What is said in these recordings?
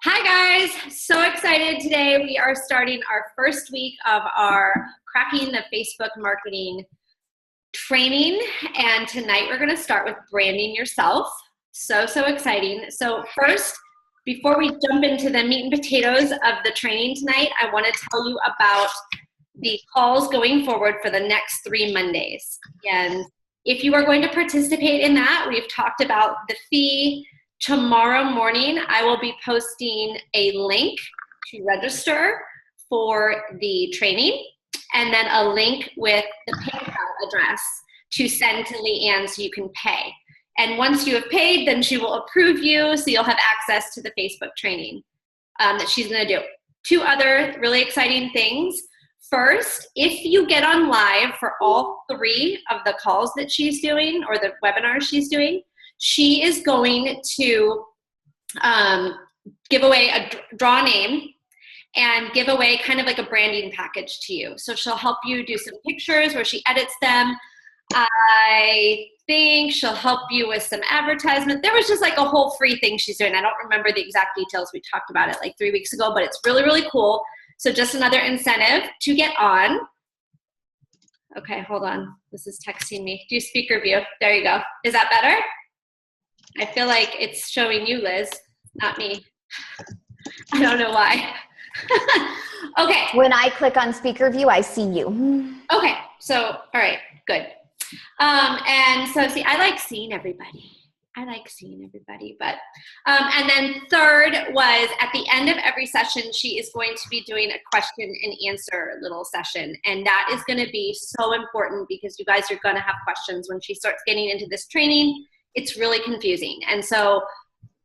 Hi guys, so excited today. We are starting our first week of our Cracking the Facebook Marketing training, and tonight we're going to start with branding yourself. So exciting. So first, before we jump into the meat and potatoes of the training tonight, I want to tell you about the calls going forward for the next 3 Mondays. And if you are going to participate in that, we've talked about the fee. Tomorrow morning, I will be posting a link to register for the training, and then a link with the PayPal address to send to Leanne so you can pay. And once you have paid, then she will approve you, so you'll have access to the Facebook training that she's gonna do. 2 other really exciting things. First, if you get on live for all 3 of the calls that she's doing, or the webinars she's doing, she is going to give away draw a name and give away kind of like a branding package to you. So she'll help you do some pictures where she edits them. I think she'll help you with some advertisement. There was just like a whole free thing she's doing. I don't remember the exact details. We talked about it like 3 weeks ago, but it's really, really cool. So just another incentive to get on. Okay, hold on. This is texting me. Do speaker view. There you go. Is that better? I feel like it's showing you, Liz, not me. I don't know why. Okay. When I click on speaker view, I see you. Okay. So, all right, good. And so, see, I like seeing everybody. But, and then third was at the end of every session, she is going to be doing a question and answer little session. And that is going to be so important because you guys are going to have questions when she starts getting into this training. It's really confusing. And so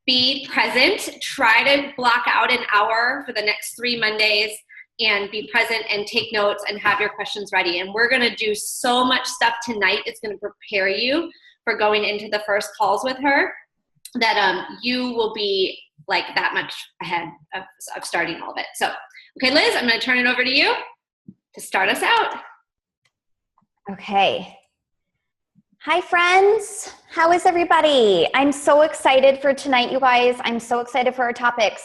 be present, try to block out an hour for the next 3 Mondays and be present and take notes and have your questions ready. And we're gonna do so much stuff tonight. It's gonna prepare you for going into the first calls with her that you will be like that much ahead of starting all of it. So, okay, Liz, I'm gonna turn it over to you to start us out. Okay. Hi friends, how is everybody? I'm so excited for tonight, you guys. I'm so excited for our topics.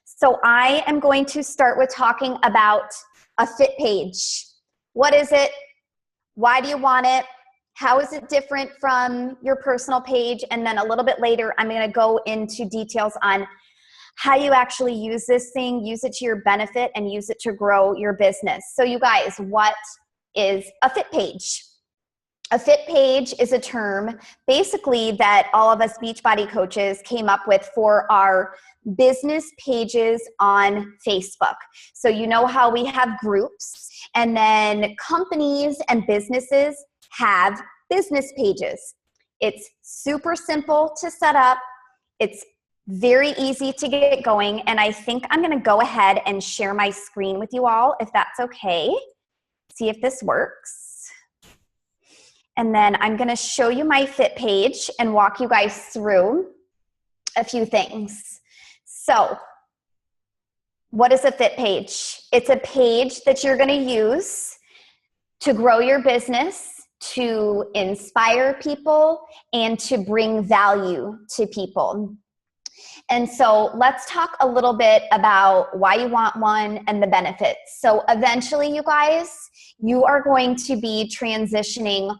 So I am going to start with talking about a fit page. What is it? Why do you want it? How is it different from your personal page? And then a little bit later, I'm gonna go into details on how you actually use this thing, use it to your benefit, and use it to grow your business. So you guys, what is a fit page? A fit page is a term basically that all of us Beachbody coaches came up with for our business pages on Facebook. So you know how we have groups, and then companies and businesses have business pages. It's super simple to set up. It's very easy to get going. And I think I'm going to go ahead and share my screen with you all, if that's okay. See if this works. And then I'm going to show you my fit page and walk you guys through a few things. So, what is a fit page? It's a page that you're going to use to grow your business, to inspire people, and to bring value to people. And so let's talk a little bit about why you want one and the benefits. So eventually, you guys, you are going to be transitioning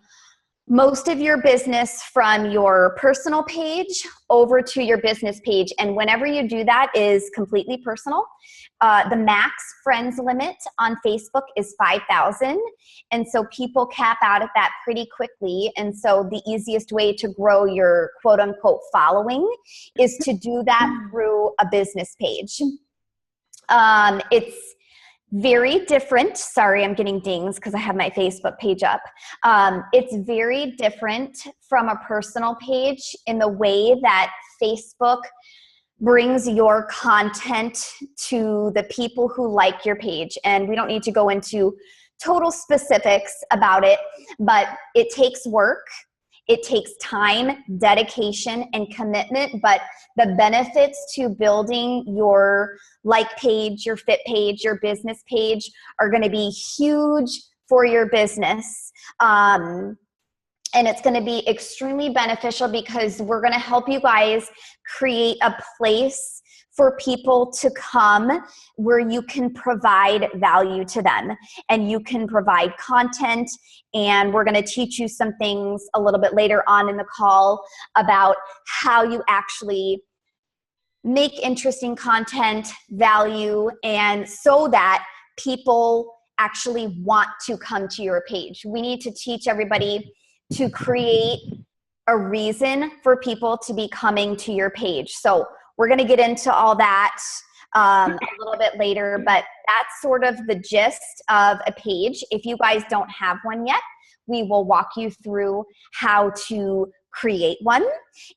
most of your business from your personal page over to your business page. And whenever you do that is completely personal. The max friends limit on Facebook is 5,000. And so people cap out at that pretty quickly. And so the easiest way to grow your quote unquote following is to do that through a business page. It's very different. Sorry, I'm getting dings because I have my Facebook page up. It's very different from a personal page in the way that Facebook brings your content to the people who like your page. And we don't need to go into total specifics about it, but it takes work. It takes time, dedication, and commitment, but the benefits to building your like page, your fit page, your business page are going to be huge for your business. And it's going to be extremely beneficial because we're going to help you guys create a place for people to come where you can provide value to them and you can provide content. And we're going to teach you some things a little bit later on in the call about how you actually make interesting content, value, and so that people actually want to come to your page. We need to teach everybody to create a reason for people to be coming to your page. So we're going to get into all that a little bit later, but that's sort of the gist of a page. If you guys don't have one yet, we will walk you through how to create one.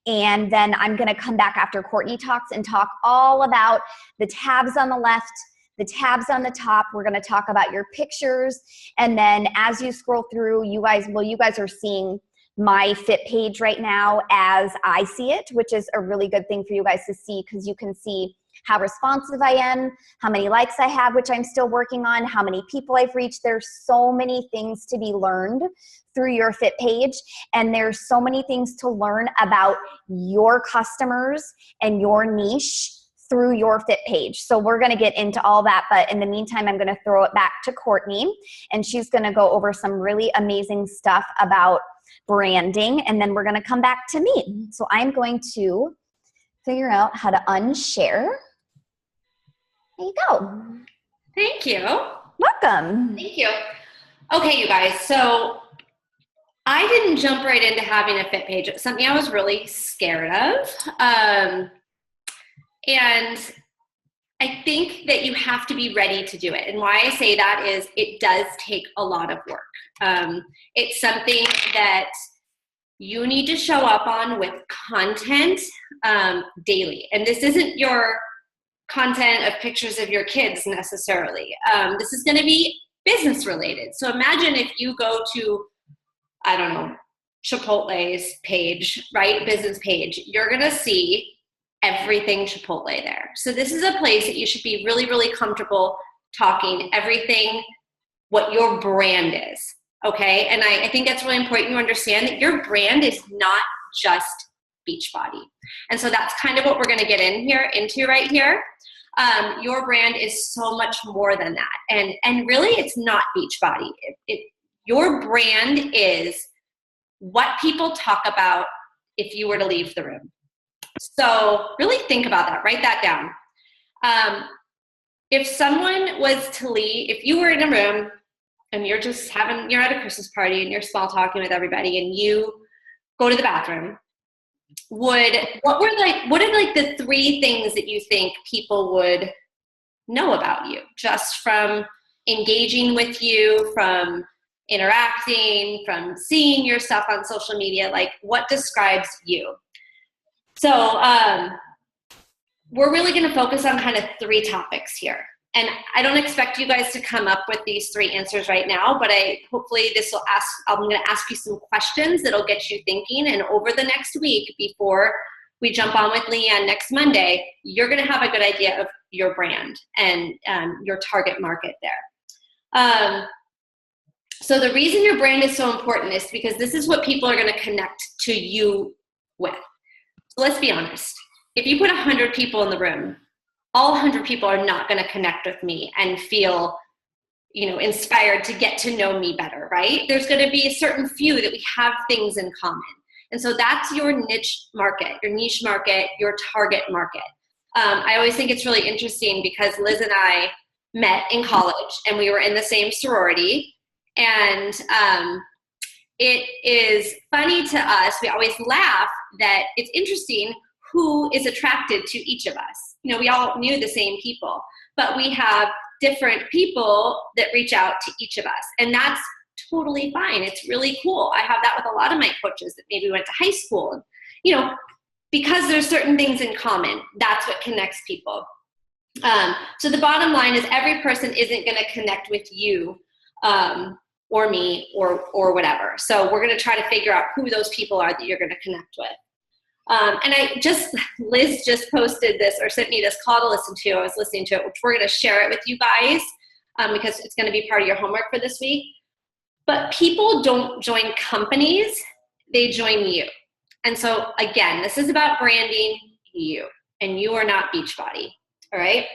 And then I'm going to come back after Courtney talks and talk all about the tabs on the left, the tabs on the top. We're going to talk about your pictures. And then as you scroll through, you guys are seeing my fit page right now as I see it, which is a really good thing for you guys to see, because you can see how responsive I am, how many likes I have, which I'm still working on, how many people I've reached. There's so many things to be learned through your fit page, and there's so many things to learn about your customers and your niche through your fit page. So we're going to get into all that, but in the meantime, I'm going to throw it back to Courtney, and she's going to go over some really amazing stuff about branding, and then we're going to come back to me. So I'm going to figure out how to unshare. There you go. Thank you. Welcome. Thank you. Okay, you guys. So I didn't jump right into having a fit page. It's something I was really scared of. And I think that you have to be ready to do it. And why I say that is it does take a lot of work. It's something that you need to show up on with content daily. And this isn't your content of pictures of your kids necessarily. This is going to be business related. So imagine if you go to, I don't know, Chipotle's page, right? Business page, you're going to see everything Chipotle there. So this is a place that you should be really, really comfortable talking everything, what your brand is. Okay. And I think that's really important you understand that your brand is not just Beachbody. And so that's kind of what we're going to get into right here. Your brand is so much more than that. And really it's not Beachbody. Your brand is what people talk about if you were to leave the room. So really think about that, write that down. If someone was to leave, if you were in a room and you're at a Christmas party and you're small talking with everybody and you go to the bathroom, what are the three things that you think people would know about you just from engaging with you, from interacting, from seeing your stuff on social media? Like, what describes you? So we're really going to focus on kind of three topics here. And I don't expect you guys to come up with these three answers right now, but hopefully I'm going to ask you some questions that'll get you thinking. And over the next week, before we jump on with Leanne next Monday, you're going to have a good idea of your brand and your target market there. So the reason your brand is so important is because this is what people are going to connect to you with. So let's be honest. If you put 100 people in the room, all 100 people are not going to connect with me and feel, inspired to get to know me better, right? There's going to be a certain few that we have things in common. And so that's your niche market, your target market. I always think it's really interesting because Liz and I met in college and we were in the same sorority. And it is funny to us, we always laugh that it's interesting who is attracted to each of us. We all knew the same people, but we have different people that reach out to each of us. And that's totally fine. It's really cool. I have that with a lot of my coaches that maybe went to high school. Because there's certain things in common, that's what connects people. So the bottom line is every person isn't going to connect with you or me or whatever. So we're going to try to figure out who those people are that you're going to connect with. And Liz just posted this or sent me this call to listen to. I was listening to it, which we're going to share it with you guys because it's going to be part of your homework for this week. But people don't join companies, they join you. And so again, this is about branding you. and you are not Beachbody, all right?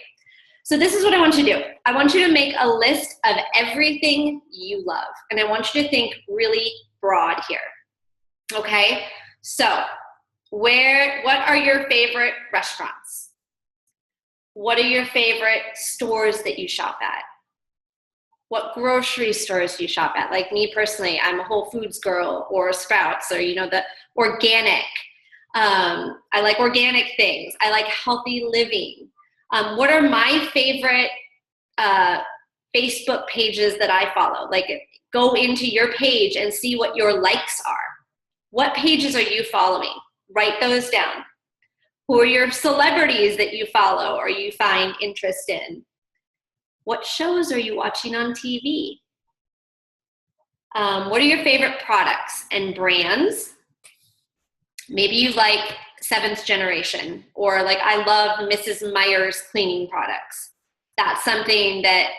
So this is what I want you to do. I want you to make a list of everything you love, and I want you to think really broad here, okay? So what are your favorite restaurants? What are your favorite stores that you shop at? What grocery stores do you shop at? Like me personally, I'm a Whole Foods girl, or Sprouts, or the organic. I like organic things. I like healthy living. What are my favorite Facebook pages that I follow? Like, go into your page and see what your likes are. What pages are you following? Write those down. Who are your celebrities that you follow or you find interest in? What shows are you watching on TV? What are your favorite products and brands? Maybe you like Seventh Generation, or like I love Mrs. Meyer's cleaning products. That's something that,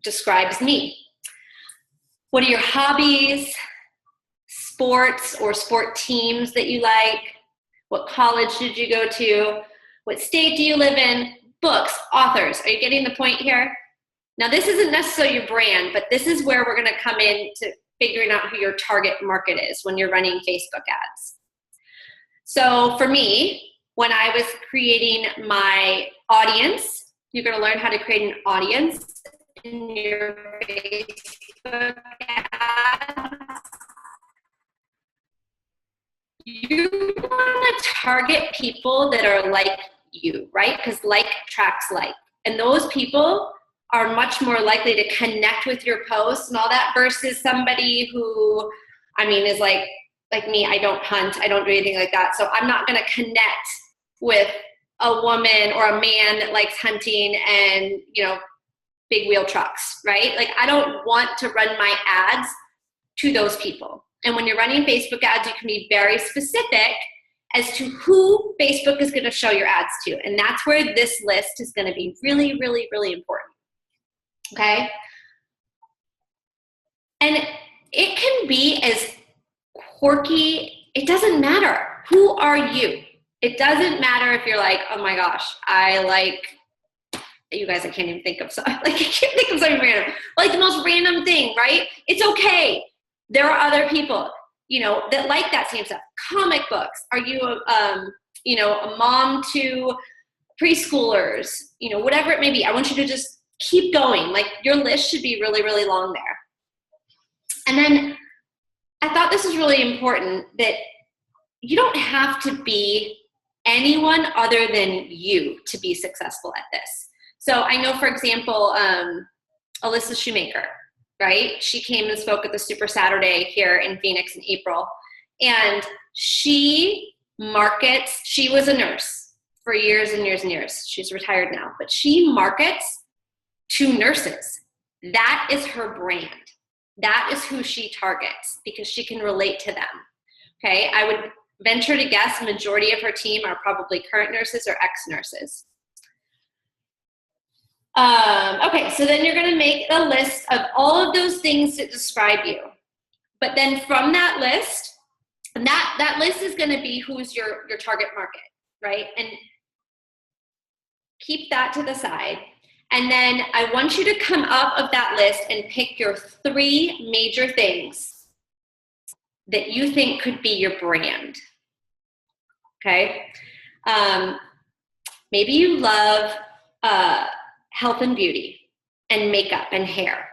describes me. What are your hobbies, sports or sport teams that you like? What college did you go to? What state do you live in? Books, authors. Are you getting the point here? Now, this isn't necessarily your brand, but this is where we're going to come in to figuring out who your target market is when you're running Facebook ads. So for me, when I was creating my audience, you're going to learn how to create an audience in your Facebook ads. You want to target people that are like you, right? Because like attracts like. And those people are much more likely to connect with your posts and all that versus somebody who, is like me. I don't hunt. I don't do anything like that. So I'm not going to connect with a woman or a man that likes hunting and, big wheel trucks, right? Like, I don't want to run my ads to those people. And when you're running Facebook ads, you can be very specific as to who Facebook is going to show your ads to. And that's where this list is going to be really, really, really important. Okay? And it can be as quirky. It doesn't matter. Who are you? It doesn't matter if you're like, oh my gosh, you guys, I can't even think of something. I can't think of something random. Like the most random thing, right? It's okay. There are other people, that like that same stuff. Comic books. Are you, a mom to preschoolers? Whatever it may be. I want you to just keep going. Like, your list should be really, really long there. And then I thought this was really important, that you don't have to be anyone other than you to be successful at this. So I know, for example, Alyssa Shoemaker, right? She came and spoke at the Super Saturday here in Phoenix in April. And she was a nurse for years and years and years. She's retired now, but she markets to nurses. That is her brand. That is who she targets because she can relate to them. Okay, I would venture to guess the majority of her team are probably current nurses or ex-nurses. Okay, so then you're going to make a list of all of those things that describe you. But then from that list, and that list is going to be who's your target market, right? And keep that to the side. And then I want you to come up of that list and pick your 3 major things that you think could be your brand. Okay? Maybe you love health and beauty and makeup and hair.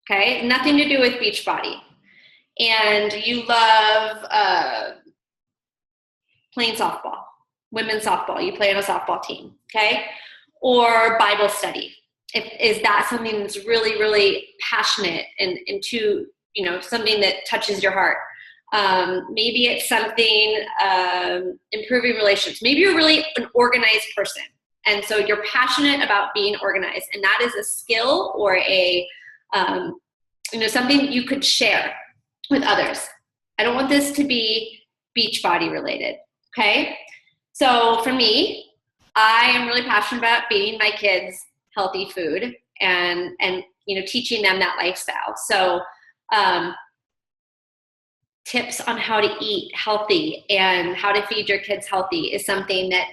Okay? Nothing to do with Beachbody. And you love playing softball, women's softball. You play on a softball team. Okay? Or Bible study. Is that something that's really, really passionate and to, something that touches your heart? Maybe it's something improving relationships. Maybe you're really an organized person. And so you're passionate about being organized. And that is a skill or a, something you could share with others. I don't want this to be Beachbody related. Okay? So for me, I am really passionate about feeding my kids healthy food and teaching them that lifestyle. So tips on how to eat healthy and how to feed your kids healthy is something that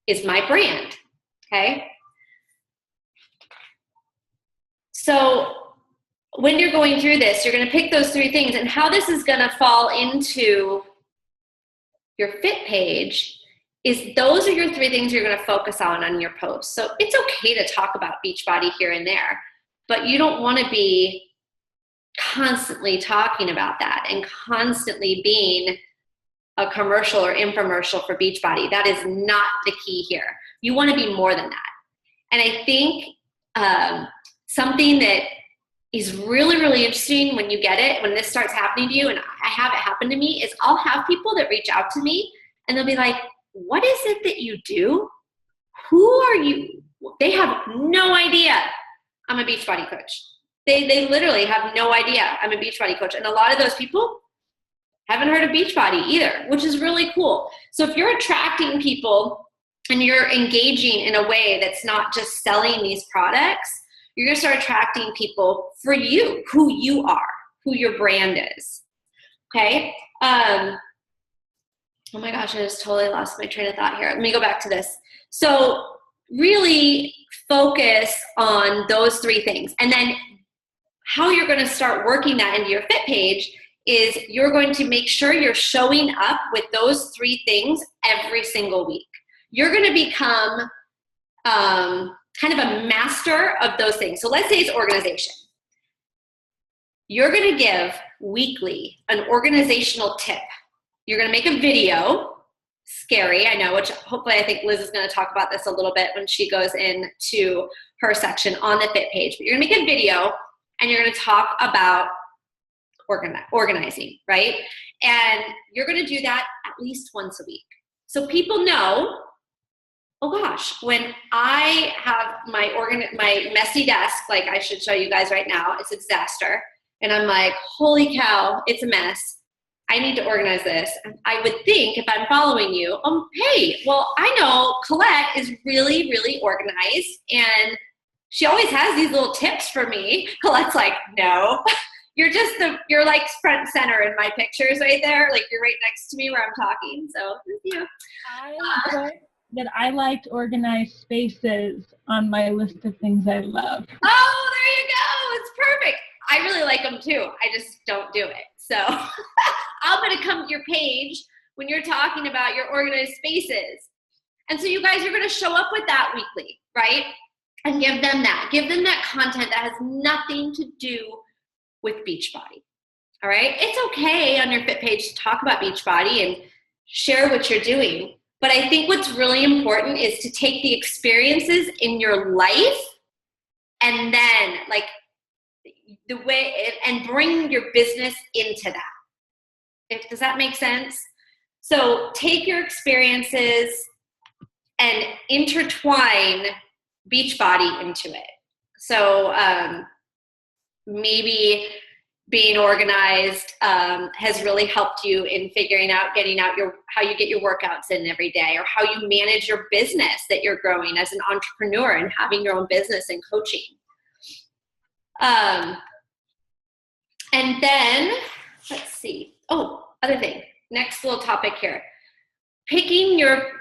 is my brand, okay? So when you're going through this, you're going to pick those 3 things, and how this is going to fall into your fit page is those are your 3 things you're going to focus on your post. So it's okay to talk about Beachbody here and there, but you don't want to be constantly talking about that and constantly being a commercial or infomercial for Beachbody. That is not the key here. You want to be more than that. And I think something that is really, really interesting when you get it, when this starts happening to you, and I have it happen to me, is I'll have people that reach out to me and they'll be like, what is it that you do? Who are you? They have no idea I'm a Beachbody coach. They literally have no idea I'm a Beachbody coach. And a lot of those people haven't heard of Beachbody either, which is really cool. So if you're attracting people and you're engaging in a way that's not just selling these products, you're going to start attracting people for you, who you are, who your brand is. Okay? Oh my gosh, I just totally lost my train of thought here. Let me go back to this. So really focus on those 3 things. And then how you're going to start working that into your fit page is you're going to make sure you're showing up with those 3 things every single week. You're going to become kind of a master of those things. So let's say it's organization. You're going to give weekly an organizational tip. You're going to make a video. Scary, I know, which hopefully I think Liz is going to talk about this a little bit when she goes into her section on the fit page. But you're going to make a video and you're going to talk about organizing, right? And you're going to do that at least once a week. So people know, oh gosh, when I have my messy desk, like I should show you guys right now, it's a disaster. And I'm like, holy cow, it's a mess. I need to organize this. And I would think if I'm following you, hey, well, I know Colette is really, really organized and she always has these little tips for me. Colette's like, no, you're like front center in my pictures right there. Like you're right next to me where I'm talking. So thank you. I put that I liked organized spaces on my list of things I love. Oh, there you go. It's perfect. I really like them too. I just don't do it. So I'm going to come to your page when you're talking about your organized spaces. And so you guys are going to show up with that weekly, right? And give them that. Give them that content that has nothing to do with Beachbody. All right? It's okay on your fit page to talk about Beachbody and share what you're doing. But I think what's really important is to take the experiences in your life and then like the way and bring your business into that. Does that make sense? So take your experiences and intertwine Beachbody into it. So maybe being organized has really helped you in figuring out, getting out how you get your workouts in every day, or how you manage your business that you're growing as an entrepreneur and having your own business and coaching. And then, let's see. Oh, other thing. Next little topic here. Picking your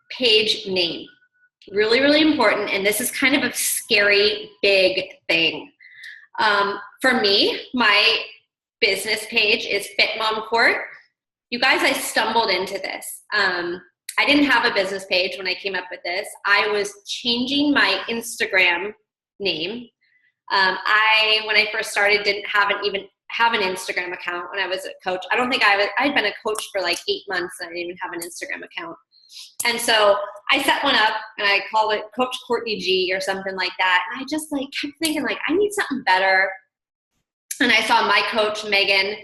page name. Really, really important. And this is kind of a scary, big thing. For me, my business page is Fit Mom Court. You guys, I stumbled into this. I didn't have a business page when I came up with this. I was changing my Instagram name. When I first started, didn't even have an Instagram account when I was a coach. I don't think I'd been a coach for like 8 months and I didn't even have an Instagram account. And so I set one up and I called it Coach Courtney G or something like that. And I just like kept thinking like, I need something better. And I saw my coach, Megan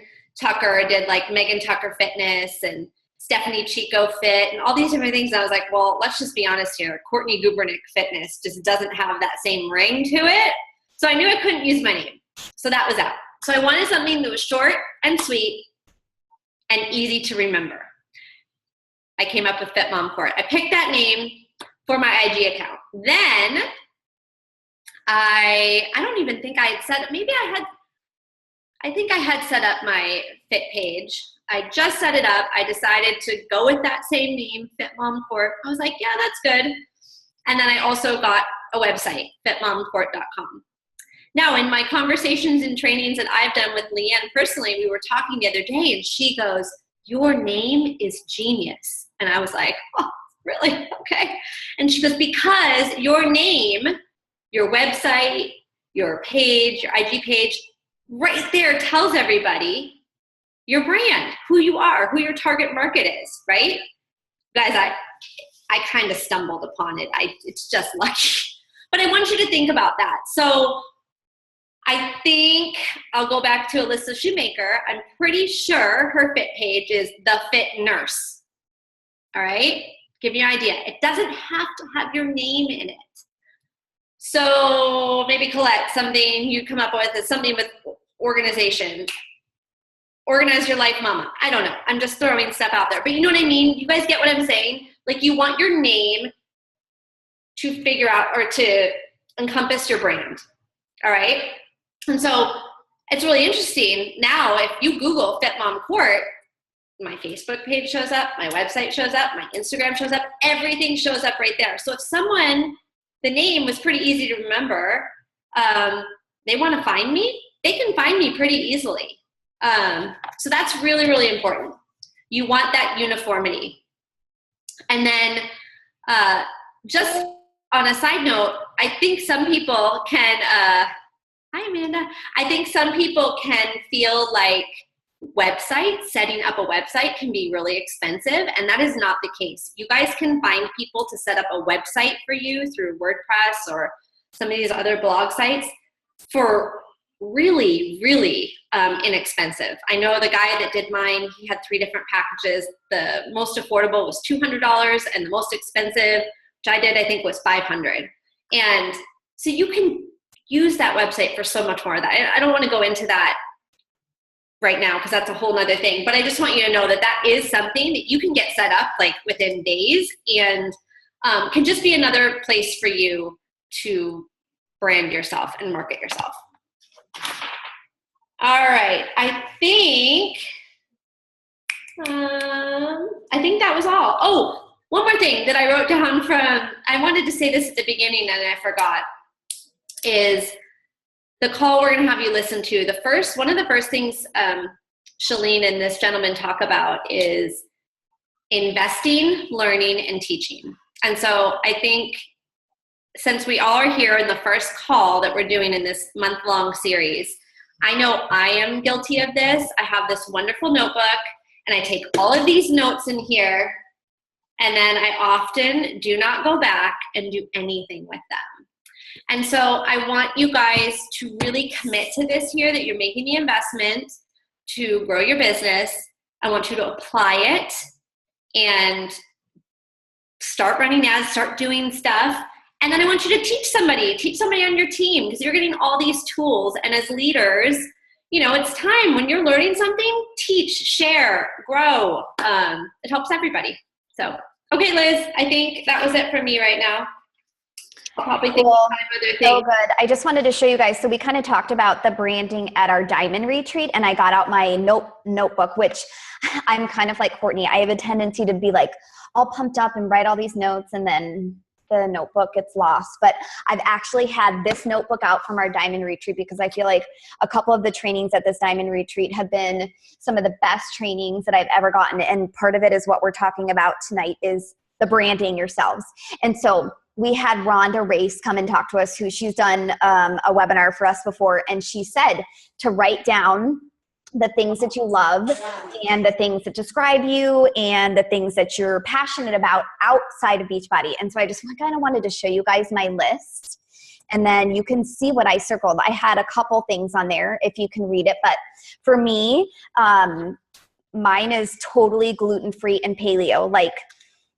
Tucker, did like Megan Tucker Fitness and Stephanie Chico Fit and all these different things. And I was like, well, let's just be honest here. Courtney Gubernick Fitness just doesn't have that same ring to it. So I knew I couldn't use my name. So that was out. So I wanted something that was short and sweet and easy to remember. I came up with Fit Mom Court. I picked that name for my IG account. Then I don't even think I had said, maybe I had, I think I had set up my Fit page. I just set it up. I decided to go with that same name, Fit Mom Court. I was like, yeah, that's good. And then I also got a website, fitmomcourt.com. Now, in my conversations and trainings that I've done with Leanne personally, we were talking the other day, and she goes, your name is genius. And I was like, oh, really? Okay. And she goes, because your name, your website, your page, your IG page, right there tells everybody your brand, who you are, who your target market is, right? Guys, I kind of stumbled upon it. It's just lucky. But I want you to think about that. So I think I'll go back to Alyssa Shoemaker. I'm pretty sure her Fit page is The Fit Nurse. All right? Give you an idea. It doesn't have to have your name in it. So maybe Colette, something you come up with is something with organization. Organize Your Life Mama. I don't know. I'm just throwing stuff out there. But you know what I mean? You guys get what I'm saying? Like, you want your name to figure out or to encompass your brand. All right? And so it's really interesting. Now, if you Google Fit Mom Court, my Facebook page shows up, my website shows up, my Instagram shows up, everything shows up right there. So if someone, the name was pretty easy to remember, they want to find me, they can find me pretty easily. So that's really, really important. You want that uniformity. And then just on a side note, I think some people can, hi Amanda, I think some people can feel like setting up a website can be really expensive, and that is not the case. You guys can find people to set up a website for you through WordPress or some of these other blog sites for really, really inexpensive. I know the guy that did mine, he had 3 different packages. The most affordable was $200, and the most expensive, which I did, I think was $500. And so you can use that website for so much more of that. I don't want to go into that right now because that's a whole nother thing, but I just want you to know that that is something that you can get set up like within days, and can just be another place for you to brand yourself and market yourself. All right, I think that was all. Oh, one more thing that I wrote down from, I wanted to say this at the beginning and I forgot, is the call we're going to have you listen to. One of the first things Shalene and this gentleman talk about is investing, learning, and teaching. And so I think since we all are here in the first call that we're doing in this month-long series, I know I am guilty of this. I have this wonderful notebook, and I take all of these notes in here, and then I often do not go back and do anything with them. And so I want you guys to really commit to this year, that you're making the investment to grow your business. I want you to apply it and start running ads, start doing stuff. And then I want you to teach somebody on your team, because you're getting all these tools. And as leaders, you know, it's time when you're learning something, teach, share, grow. It helps everybody. So, okay, Liz, I think that was it for me right now. I'll probably think of other things. So good. I just wanted to show you guys. So we kind of talked about the branding at our diamond retreat, and I got out my notebook, which I'm kind of like Courtney. I have a tendency to be like all pumped up and write all these notes, and then the notebook gets lost. But I've actually had this notebook out from our diamond retreat, because I feel like a couple of the trainings at this diamond retreat have been some of the best trainings that I've ever gotten. And part of it is what we're talking about tonight, is the branding yourselves. And so we had Rhonda Race come and talk to us, who she's done a webinar for us before. And she said to write down the things that you love and the things that describe you and the things that you're passionate about outside of Beachbody. And so I just kind of wanted to show you guys my list, and then you can see what I circled. I had a couple things on there if you can read it, but for me, mine is totally gluten-free and paleo. Like,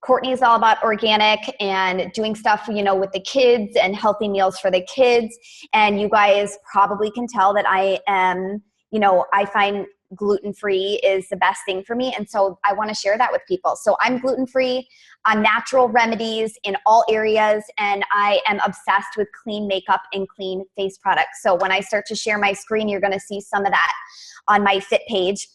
Courtney is all about organic and doing stuff, you know, with the kids and healthy meals for the kids. And you guys probably can tell that I am, you know, I find gluten-free is the best thing for me. And so I want to share that with people. So I'm gluten-free. I'm natural remedies in all areas. And I am obsessed with clean makeup and clean face products. So when I start to share my screen, you're going to see some of that on my Fit page.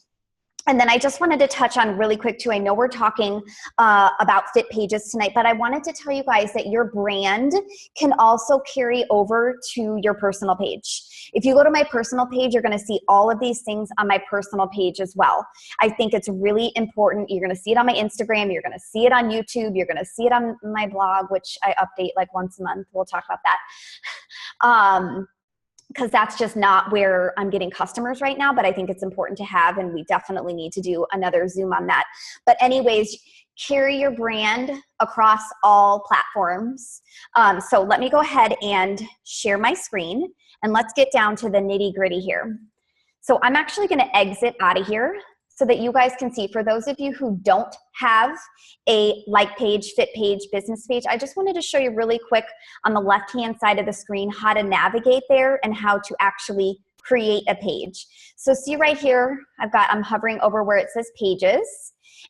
And then I just wanted to touch on really quick too. I know we're talking about Fit pages tonight, but I wanted to tell you guys that your brand can also carry over to your personal page. If you go to my personal page, you're going to see all of these things on my personal page as well. I think it's really important. You're going to see it on my Instagram. You're going to see it on YouTube. You're going to see it on my blog, which I update like once a month. We'll talk about that. Because that's just not where I'm getting customers right now, but I think it's important to have, and we definitely need to do another Zoom on that. But anyways, carry your brand across all platforms. So let me go ahead and share my screen, and let's get down to the nitty gritty here. So I'm actually gonna exit out of here so that you guys can see. For those of you who don't have a like page, Fit page, business page, I just wanted to show you really quick on the left-hand side of the screen how to navigate there and how to actually create a page. So see right here, I'm hovering over where it says pages,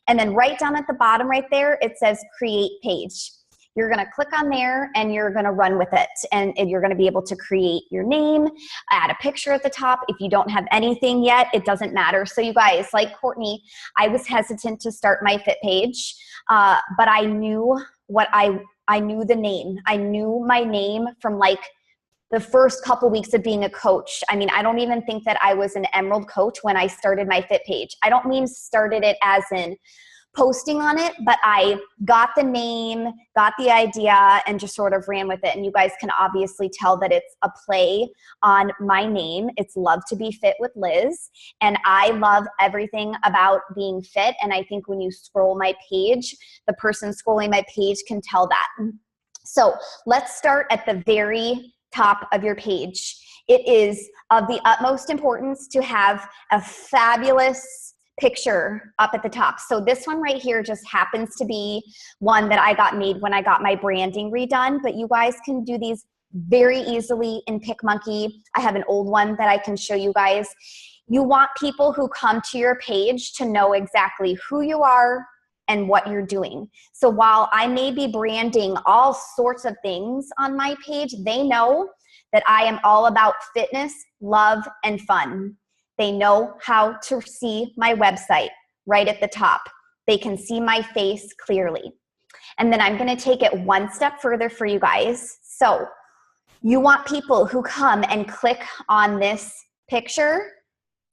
and then right down at the bottom right there, it says create page. You're gonna click on there and you're gonna run with it. And you're gonna be able to create your name, add a picture at the top. If you don't have anything yet, it doesn't matter. So you guys, like Courtney, I was hesitant to start my Fit page, but I knew I knew the name. I knew my name from like the first couple weeks of being a coach. I mean, I don't even think that I was an Emerald coach when I started my Fit page. I don't mean started it as in posting on it, but I got the name, got the idea, and just sort of ran with it. And you guys can obviously tell that it's a play on my name. It's Love to Be Fit with Liz. And I love everything about being fit. And I think when you scroll my page, the person scrolling my page can tell that. So let's start at the very top of your page. It is of the utmost importance to have a fabulous picture up at the top. So this one right here just happens to be one that I got made when I got my branding redone, but you guys can do these very easily in PicMonkey. I have an old one that I can show you guys. You want people who come to your page to know exactly who you are and what you're doing. So while I may be branding all sorts of things on my page, they know that I am all about fitness, love, and fun. They know how to see my website right at the top. They can see my face clearly. And then I'm gonna take it one step further for you guys. So you want people who come and click on this picture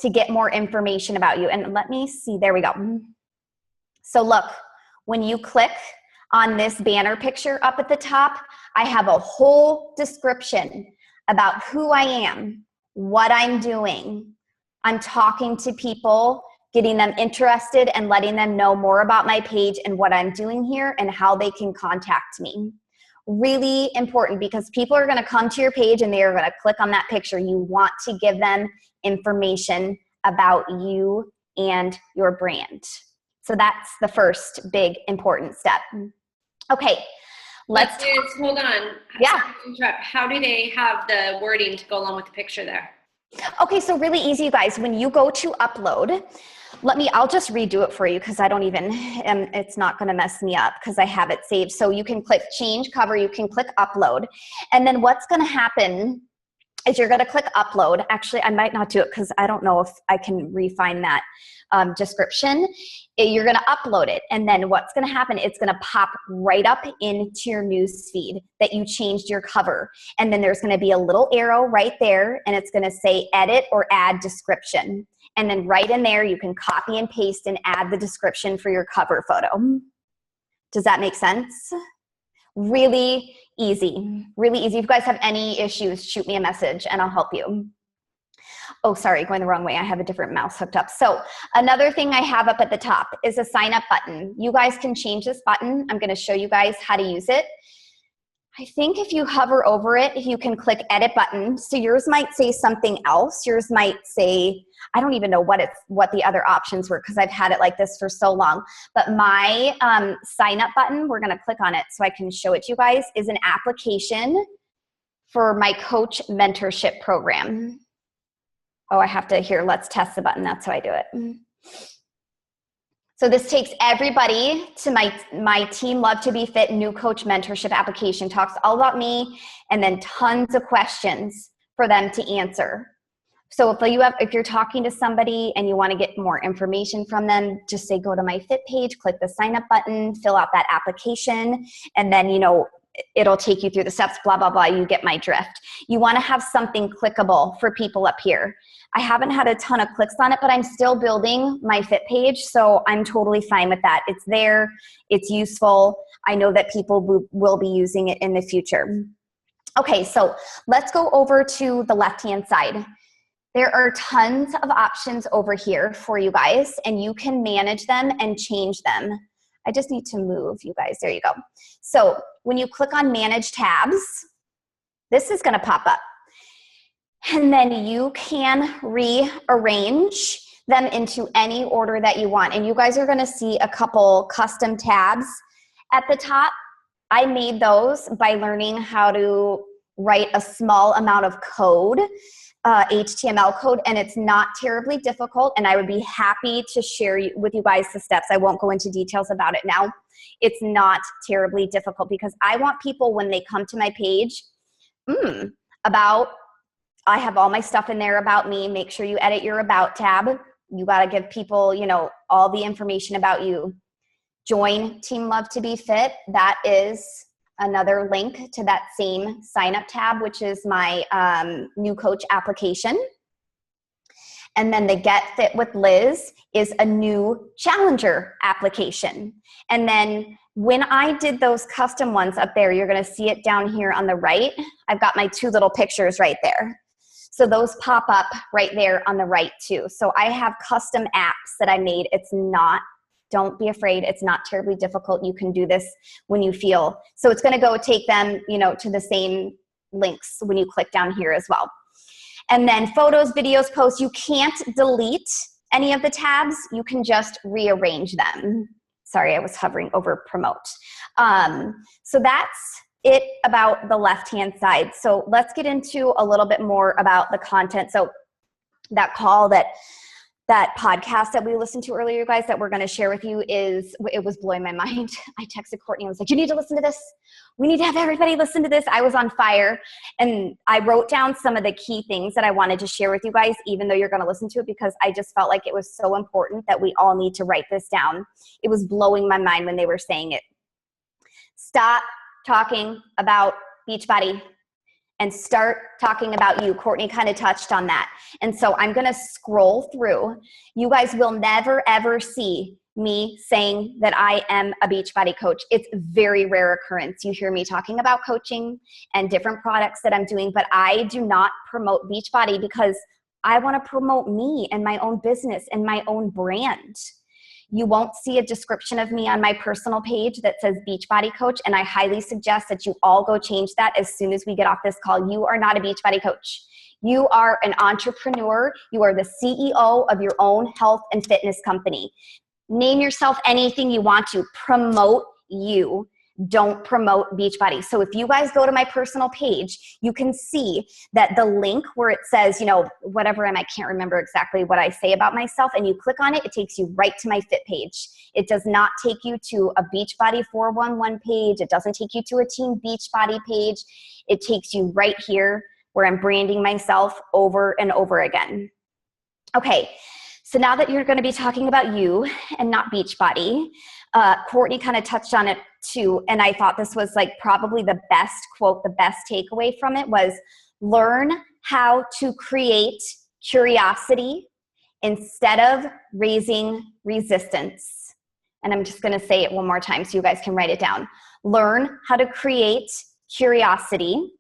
to get more information about you. And let me see, there we go. So look, when you click on this banner picture up at the top, I have a whole description about who I am, what I'm doing. I'm talking to people, getting them interested and letting them know more about my page and what I'm doing here and how they can contact me. Really important, because people are gonna come to your page and they are gonna click on that picture. You want to give them information about you and your brand. So that's the first big important step. Okay, let's hold on. Yeah. How do they have the wording to go along with the picture there? Okay, so really easy, you guys. When you go to upload, I'll just redo it for you because I don't even, it's not going to mess me up because I have it saved. So you can click change cover, you can click upload. And then what's going to happen is you're going to click upload. Actually, I might not do it because I don't know if I can refine that description. You're going to upload it. And then what's going to happen, it's going to pop right up into your news feed that you changed your cover. And then there's going to be a little arrow right there, and it's going to say edit or add description. And then right in there, you can copy and paste and add the description for your cover photo. Does that make sense? Really easy, really easy. If you guys have any issues, shoot me a message and I'll help you. Oh, sorry, going the wrong way. I have a different mouse hooked up. So another thing I have up at the top is a sign up button. You guys can change this button. I'm going to show you guys how to use it. I think if you hover over it, you can click edit button. So yours might say something else. Yours might say, I don't even know what the other options were because I've had it like this for so long. But my sign up button, we're going to click on it so I can show it to you guys, is an application for my coach mentorship program. Oh, I have to here. Let's test the button. That's how I do it. So this takes everybody to my Team Love to Be Fit new coach mentorship application. Talks all about me and then tons of questions for them to answer. So if you're talking to somebody and you want to get more information from them, just say go to my Fit page, click the sign up button, fill out that application, and then it'll take you through the steps, blah, blah, blah. You get my drift. You want to have something clickable for people up here. I haven't had a ton of clicks on it, but I'm still building my Fit page, so I'm totally fine with that. It's there. It's useful. I know that people will be using it in the future. Okay, so let's go over to the left-hand side. There are tons of options over here for you guys, and you can manage them and change them. I just need to move, you guys. There you go. So when you click on Manage Tabs, this is going to pop up. And then you can rearrange them into any order that you want. And you guys are going to see a couple custom tabs at the top. I made those by learning how to write a small amount of code, HTML code, and it's not terribly difficult, and I would be happy to share with you guys the steps. I won't go into details about it now. It's not terribly difficult because I want people, when they come to my page, I have all my stuff in there about me. Make sure you edit your About tab. You got to give people, all the information about you. Join Team Love to Be Fit. That is another link to that same sign up tab, which is my new coach application. And then the Get Fit with Liz is a new challenger application. And then when I did those custom ones up there, you're going to see it down here on the right. I've got my two little pictures right there. So those pop up right there on the right too. So I have custom apps that I made. Don't be afraid. It's not terribly difficult. You can do this when you feel. So it's going to go take them, to the same links when you click down here as well. And then photos, videos, posts, you can't delete any of the tabs. You can just rearrange them. Sorry, I was hovering over promote. So that's it about the left-hand side. So let's get into a little bit more about the content. So that podcast that we listened to earlier, you guys, that we're going to share with you it was blowing my mind. I texted Courtney. I was like, you need to listen to this. We need to have everybody listen to this. I was on fire. And I wrote down some of the key things that I wanted to share with you guys, even though you're going to listen to it, because I just felt like it was so important that we all need to write this down. It was blowing my mind when they were saying it. Stop talking about Beachbody and start talking about you. Courtney kind of touched on that. And so I'm going to scroll through. You guys will never, ever see me saying that I am a Beachbody coach. It's a very rare occurrence. You hear me talking about coaching and different products that I'm doing, but I do not promote Beachbody because I want to promote me and my own business and my own brand. You won't see a description of me on my personal page that says Beachbody Coach, and I highly suggest that you all go change that as soon as we get off this call. You are not a Beachbody coach. You are an entrepreneur. You are the CEO of your own health and fitness company. Name yourself anything you want to. Promote you. Don't promote Beachbody. So if you guys go to my personal page, you can see that the link where it says, whatever I can't remember exactly what I say about myself, and you click on it, it takes you right to my Fit page. It does not take you to a Beachbody 411 page. It doesn't take you to a Team Beachbody page. It takes you right here where I'm branding myself over and over again. Okay, so now that you're going to be talking about you and not Beachbody, Courtney kind of touched on it too, and I thought this was probably the best quote, the best takeaway from it was, learn how to create curiosity instead of raising resistance. And I'm just going to say it one more time so you guys can write it down. Learn how to create curiosity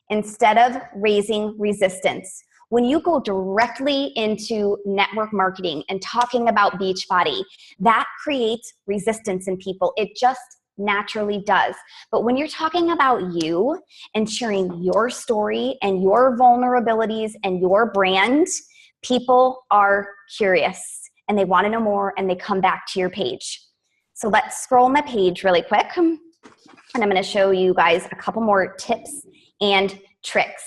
instead of raising resistance. When you go directly into network marketing and talking about Beachbody, that creates resistance in people. It just naturally does. But when you're talking about you and sharing your story and your vulnerabilities and your brand, people are curious and they want to know more and they come back to your page. So let's scroll my page really quick. And I'm going to show you guys a couple more tips and tricks.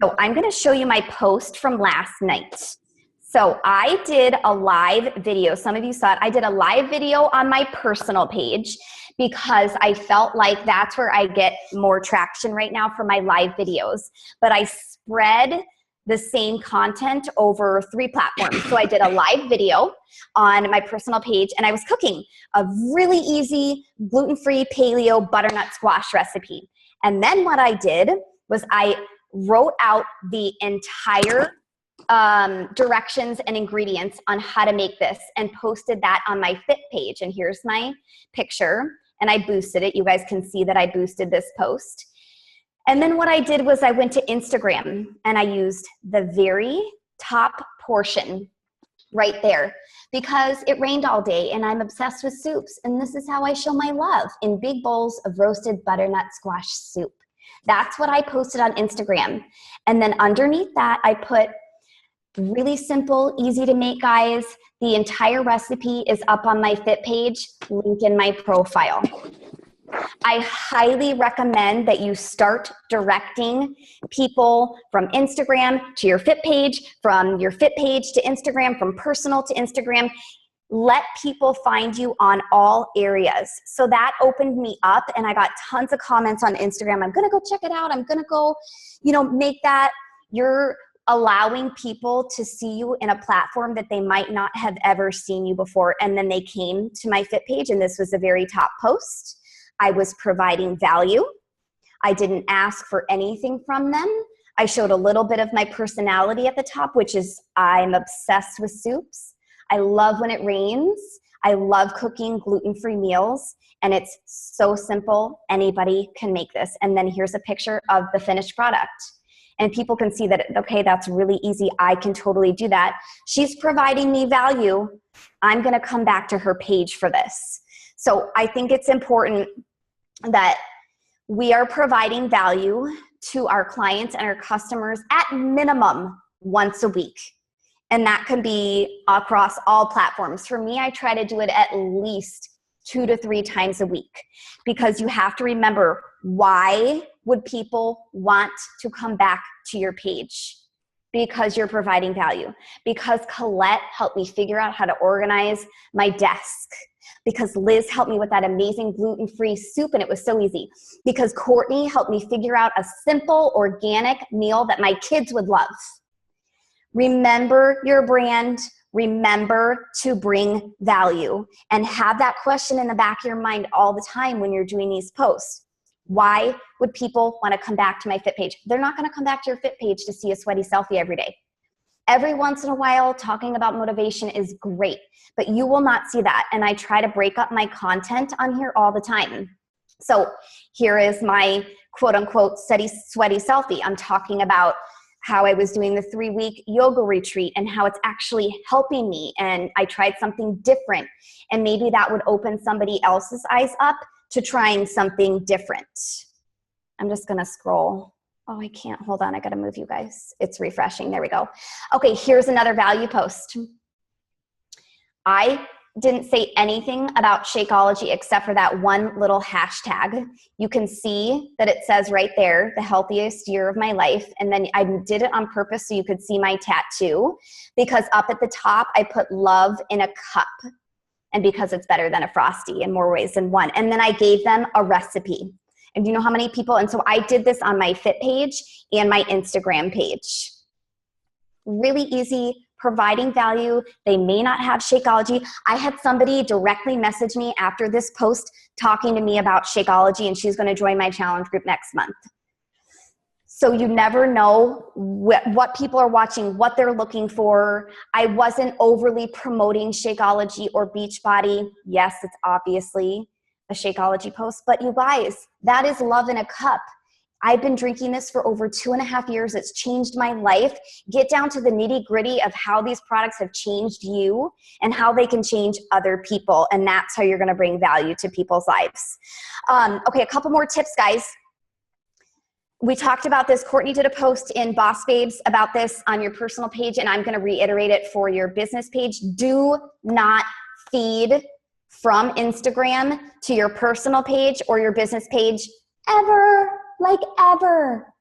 So I'm going to show you my post from last night. So I did a live video. Some of you saw it. I did a live video on my personal page because I felt like that's where I get more traction right now for my live videos. But I spread the same content over 3 platforms. So I did a live video on my personal page, and I was cooking a really easy gluten-free paleo butternut squash recipe. And then what I did was I wrote out the entire directions and ingredients on how to make this and posted that on my Fit page. And here's my picture, and I boosted it. You guys can see that I boosted this post. And then what I did was I went to Instagram and I used the very top portion right there because it rained all day and I'm obsessed with soups. And this is how I show my love, in big bowls of roasted butternut squash soup. That's what I posted on Instagram. And then underneath that, I put really simple, easy to make, guys. The entire recipe is up on my Fit page, link in my profile. I highly recommend that you start directing people from Instagram to your Fit page, from your Fit page to Instagram, from personal to Instagram. Let people find you on all areas. So that opened me up, and I got tons of comments on Instagram. I'm gonna go check it out. I'm gonna go, make that. You're allowing people to see you in a platform that they might not have ever seen you before. And then they came to my Fit page, and this was the very top post. I was providing value. I didn't ask for anything from them. I showed a little bit of my personality at the top, which is I'm obsessed with soups. I love when it rains. I love cooking gluten-free meals, and it's so simple. Anybody can make this. And then here's a picture of the finished product. And people can see that, okay, that's really easy. I can totally do that. She's providing me value. I'm gonna come back to her page for this. So I think it's important that we are providing value to our clients and our customers at minimum once a week. And that can be across all platforms. For me, I try to do it at least 2 to 3 times a week, because you have to remember, why would people want to come back to your page? Because you're providing value. Because Colette helped me figure out how to organize my desk. Because Liz helped me with that amazing gluten-free soup, and it was so easy. Because Courtney helped me figure out a simple, organic meal that my kids would love. Remember your brand. Remember to bring value, and have that question in the back of your mind all the time when you're doing these posts. Why would people want to come back to my Fit page? They're not going to come back to your Fit page to see a sweaty selfie every day. Every once in a while, talking about motivation is great, but you will not see that. And I try to break up my content on here all the time. So here is my quote unquote sweaty selfie. I'm talking about how I was doing the 3-week yoga retreat and how it's actually helping me. And I tried something different, and maybe that would open somebody else's eyes up to trying something different. I'm just gonna scroll. Oh, I can't, hold on, I gotta move you guys. It's refreshing, there we go. Okay, here's another value post. I didn't say anything about Shakeology except for that one little hashtag. You can see that it says right there, the healthiest year of my life. And then I did it on purpose so you could see my tattoo, because up at the top, I put love in a cup. And because it's better than a Frosty in more ways than one. And then I gave them a recipe. And do you know how many people? And so I did this on my Fit page and my Instagram page. Really easy, providing value. They may not have Shakeology. I had somebody directly message me after this post talking to me about Shakeology, and she's going to join my challenge group next month. So you never know what people are watching, what they're looking for. I wasn't overly promoting Shakeology or Beachbody. Yes, it's obviously a Shakeology post, but you guys, that is love in a cup. I've been drinking this for over 2.5 years. It's changed my life. Get down to the nitty-gritty of how these products have changed you and how they can change other people. And that's how you're going to bring value to people's lives. Okay, a couple more tips, guys. We talked about this. Courtney did a post in Boss Babes about this on your personal page, and I'm going to reiterate it for your business page. Do not feed from Instagram to your personal page or your business page ever, like ever.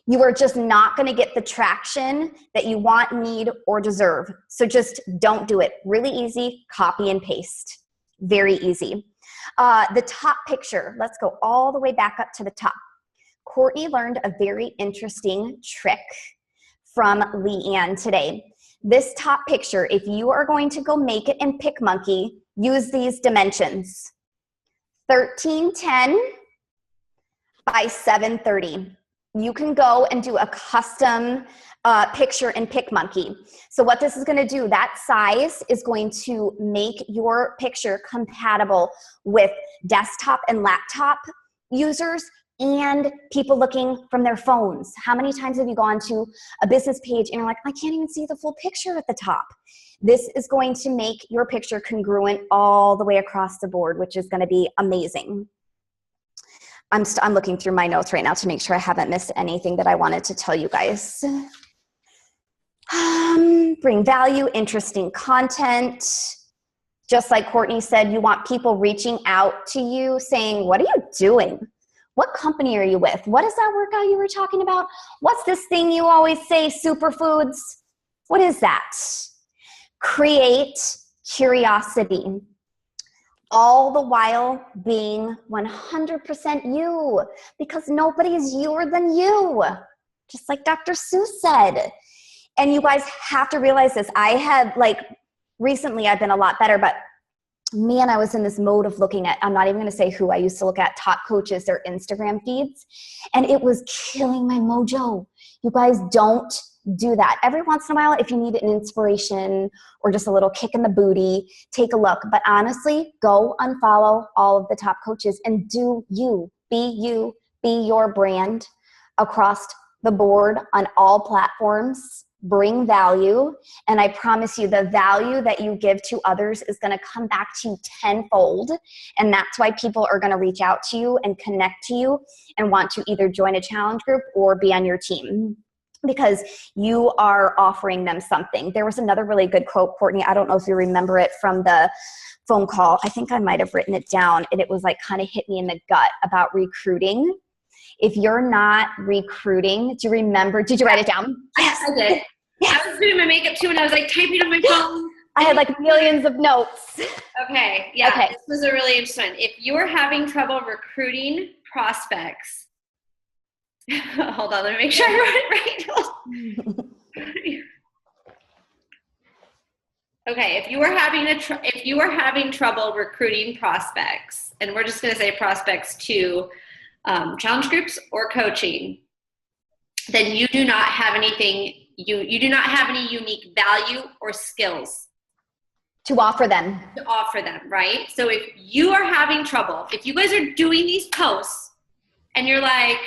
you are just not going to get the traction that you want, need, or deserve. So just don't do it. Really easy, copy and paste. Very easy. The top picture, let's go all the way back up to the top. Courtney learned a very interesting trick from Leanne today. This top picture, if you are going to go make it in PicMonkey, use these dimensions. 1310 by 730. You can go and do a custom picture in PicMonkey. So what this is going to do, that size is going to make your picture compatible with desktop and laptop users and people looking from their phones. How many times have you gone to a business page and you're like, I can't even see the full picture at the top? This is going to make your picture congruent all the way across the board, which is going to be amazing. I'm looking through my notes right now to make sure I haven't missed anything that I wanted to tell you guys. Bring value, interesting content. Just like Courtney said, you want people reaching out to you saying, what are you doing? What company are you with? What is that workout you were talking about? What's this thing you always say, superfoods? What is that? Create curiosity. All the while being 100% you, because nobody is youer than you, just like Dr. Seuss said. And you guys have to realize this. I have, recently I've been a lot better, but man, I was in this mode of looking at, I'm not even going to say who, I used to look at top coaches, their Instagram feeds, and it was killing my mojo. You guys don't do that. Every once in a while, if you need an inspiration or just a little kick in the booty, take a look. But honestly, go unfollow all of the top coaches and do you, be your brand across the board on all platforms. Bring value. And I promise you, the value that you give to others is going to come back to you tenfold. And that's why people are going to reach out to you and connect to you and want to either join a challenge group or be on your team, because you are offering them something. There was another really good quote, Courtney. I don't know if you remember it from the phone call. I think I might have written it down, and it was kind of hit me in the gut about recruiting. If you're not recruiting, do you remember? Did you write it down? Yes, I did. Yes. I was doing my makeup too, and I was typing on my phone. I had millions of notes. Okay. Yeah. Okay. This was a really interesting one. If you're having trouble recruiting prospects, hold on, let me make sure I wrote it right. Okay, if you are having trouble recruiting prospects, and we're just going to say prospects to challenge groups or coaching, then you do not have anything. You do not have any unique value or skills to offer them. Right? So if you are having trouble, if you guys are doing these posts and you're like,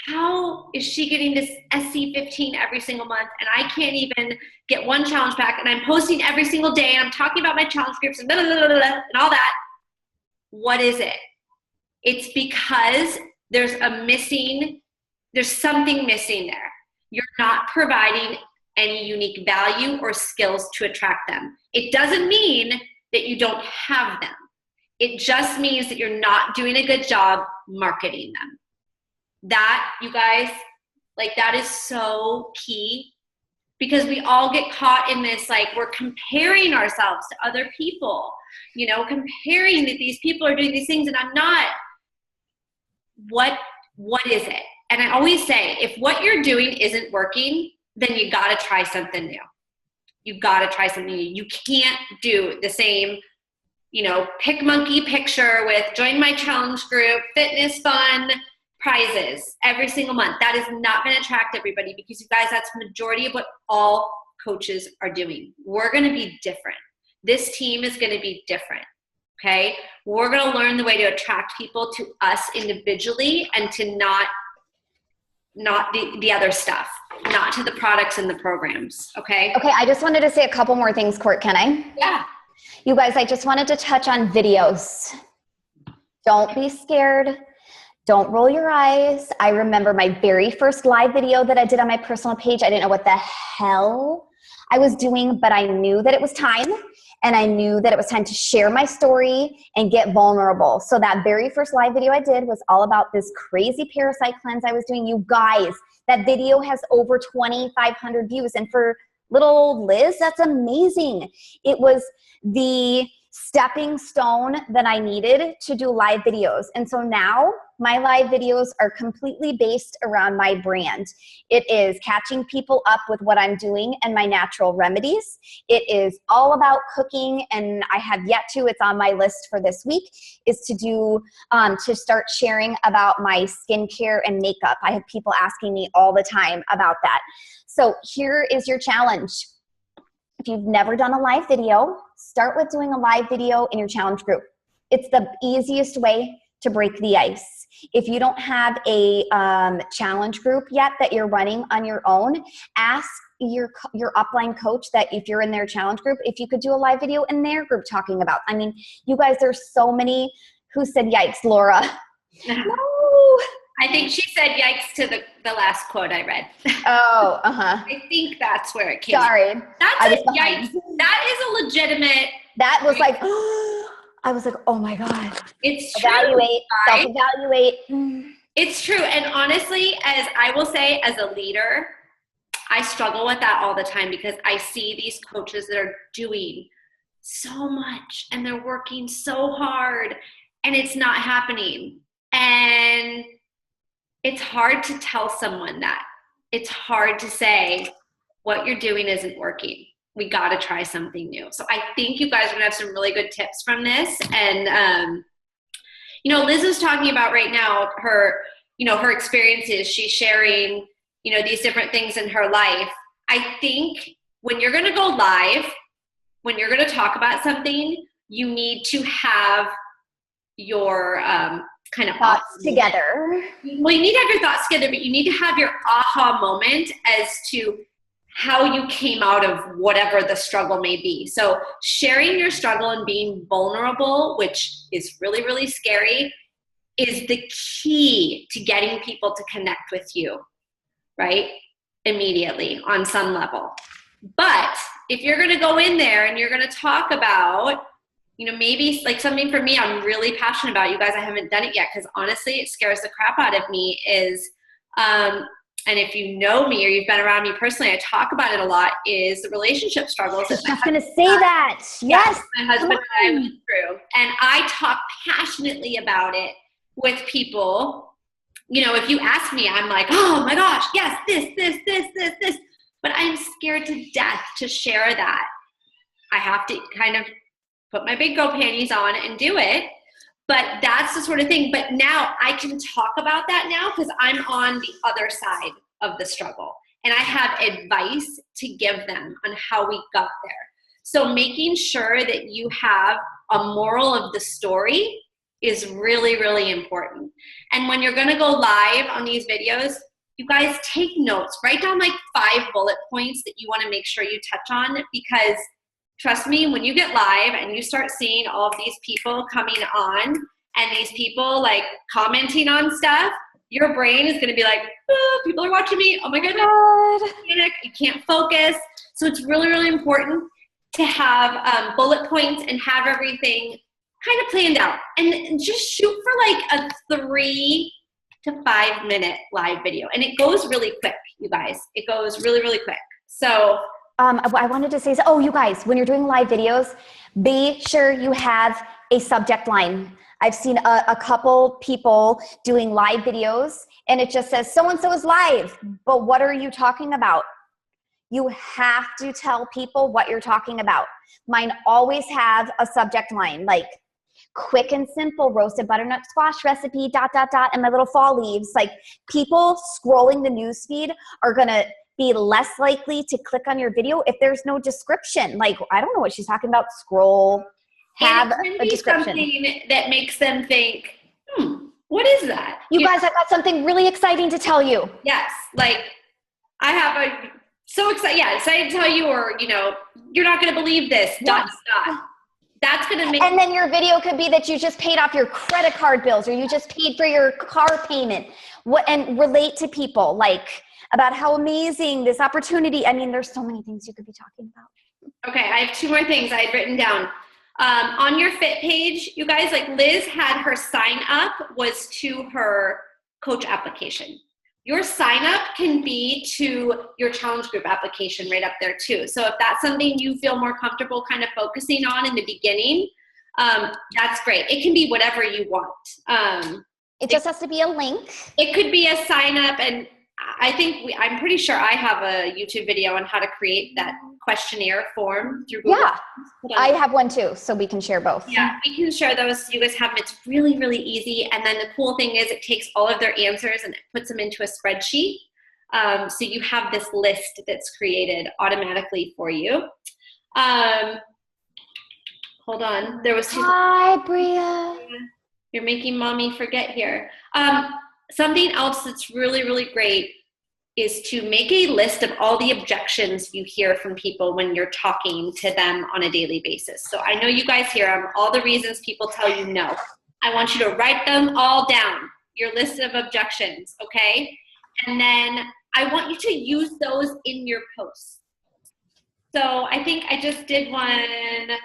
how is she getting this SC15 every single month and I can't even get one challenge back, and I'm posting every single day and I'm talking about my challenge groups and blah, blah, blah, blah, and all that, what is it? It's because there's something missing there. You're not providing any unique value or skills to attract them. It doesn't mean that you don't have them. It just means that you're not doing a good job marketing them. That, you guys, that is so key, because we all get caught in this, we're comparing ourselves to other people, comparing that these people are doing these things and I'm not. What is it? And I always say, if what you're doing isn't working, then you got to try something new. You got to try something new. You can't do the same, PicMonkey picture with join my challenge group, fitness fun, prizes every single month. That is not going to attract everybody, because you guys, that's the majority of what all coaches are doing. We're going to be different. This team is going to be different. Okay. We're going to learn the way to attract people to us individually and to not the other stuff, not to the products and the programs. Okay. Okay. I just wanted to say a couple more things, Court. Can I? Yeah. You guys, I just wanted to touch on videos. Don't be scared. Don't roll your eyes. I remember my very first live video that I did on my personal page. I didn't know what the hell I was doing, but I knew that it was time. and I knew that it was time to share my story and get vulnerable. So that very first live video I did was all about this crazy parasite cleanse I was doing. You guys, that video has over 2,500 views. And for little old Liz, that's amazing. It was the stepping stone that I needed to do live videos. And so now my live videos are completely based around my brand. It is catching people up with what I'm doing and my natural remedies. It is all about cooking, and I have yet to, it's on my list for this week, is to do, to start sharing about my skincare and makeup. I have people asking me all the time about that. So here is your challenge. If you've never done a live video, start with doing a live video in your challenge group. It's the easiest way to break the ice. If you don't have a challenge group yet that you're running on your own, ask your upline coach that if you're in their challenge group, if you could do a live video in their group talking about. I mean, you guys, there's so many who said, yikes, Laura. No. I think she said yikes to the last quote I read. Oh, uh-huh. I think that's where it came Sorry. from. That's a yikes. That is a legitimate. That was like, I was like, oh my God. It's true. Evaluate, right? self-evaluate. It's true. And honestly, as I will say, as a leader, I struggle with that all the time because I see these coaches that are doing so much and they're working so hard and it's not happening. And it's hard to tell someone that. It's hard to say what you're doing isn't working. We got to try something new. So I think you guys are going to have some really good tips from this. And, Liz is talking about right now her experiences. She's sharing, these different things in her life. I think when you're going to go live, when you're going to talk about something, you need to have your kind of thoughts together. Well, you need to have your thoughts together, but you need to have your aha moment as to how you came out of whatever the struggle may be. So sharing your struggle and being vulnerable, which is really, really scary, is the key to getting people to connect with you, right? Immediately on some level. But if you're going to go in there and you're going to talk about, maybe like something for me I'm really passionate about, you guys, I haven't done it yet because honestly it scares the crap out of me, is and if you know me or you've been around me personally, I talk about it a lot, is the relationship struggles. I was just going to say that. Yes. My husband and I went through. And I talk passionately about it with people. If you ask me, I'm like, oh my gosh, yes, this. But I'm scared to death to share that. I have to kind of put my big girl panties on and do it. But that's the sort of thing. But now I can talk about that now because I'm on the other side of the struggle. And I have advice to give them on how we got there. So making sure that you have a moral of the story is really, really important. And when you're going to go live on these videos, you guys take notes. Write down like 5 bullet points that you want to make sure you touch on, because trust me, when you get live and you start seeing all of these people coming on and these people like commenting on stuff, your brain is going to be like, oh, people are watching me. Oh my goodness. Panic. You can't focus. So it's really, really important to have bullet points and have everything kind of planned out. And just shoot for like a 3 to 5 minute live video. And it goes really quick, you guys. It goes really, really quick. So I wanted to say, you guys, when you're doing live videos, be sure you have a subject line. I've seen a couple people doing live videos and it just says so-and-so is live, but what are you talking about? You have to tell people what you're talking about. Mine always have a subject line, like quick and simple roasted butternut squash recipe, ... and my little fall leaves. Like, people scrolling the newsfeed are gonna be less likely to click on your video if there's no description. Like, I don't know what she's talking about. Scroll, have a description. Something that makes them think, what is that? You guys, I got something really exciting to tell you. Yes, like I have excited to tell you, or you're not going to believe this. ... That's going to make. And then your video could be that you just paid off your credit card bills, or you just paid for your car payment. And relate to people, like, about how amazing this opportunity. I mean, there's so many things you could be talking about. Okay, I have 2 more things I had written down. On your Fit page, you guys, like Liz had her sign up was to her coach application. Your sign up can be to your challenge group application right up there too. So if that's something you feel more comfortable kind of focusing on in the beginning, that's great. It can be whatever you want. It just has to be a link. It could be a sign up, and I think I'm pretty sure I have a YouTube video on how to create that questionnaire form through Google. Yeah, I have one too, so we can share both. Yeah, we can share those. You guys have them. It's really, really easy. And then the cool thing is it takes all of their answers and it puts them into a spreadsheet. So you have this list that's created automatically for you. Hold on. There was Hi, Bria. You're making mommy forget here. Something else that's really, really great is to make a list of all the objections you hear from people when you're talking to them on a daily basis. So I know you guys hear them, all the reasons people tell you no. I want you to write them all down, your list of objections, okay? And then I want you to use those in your posts. So I think I just did one.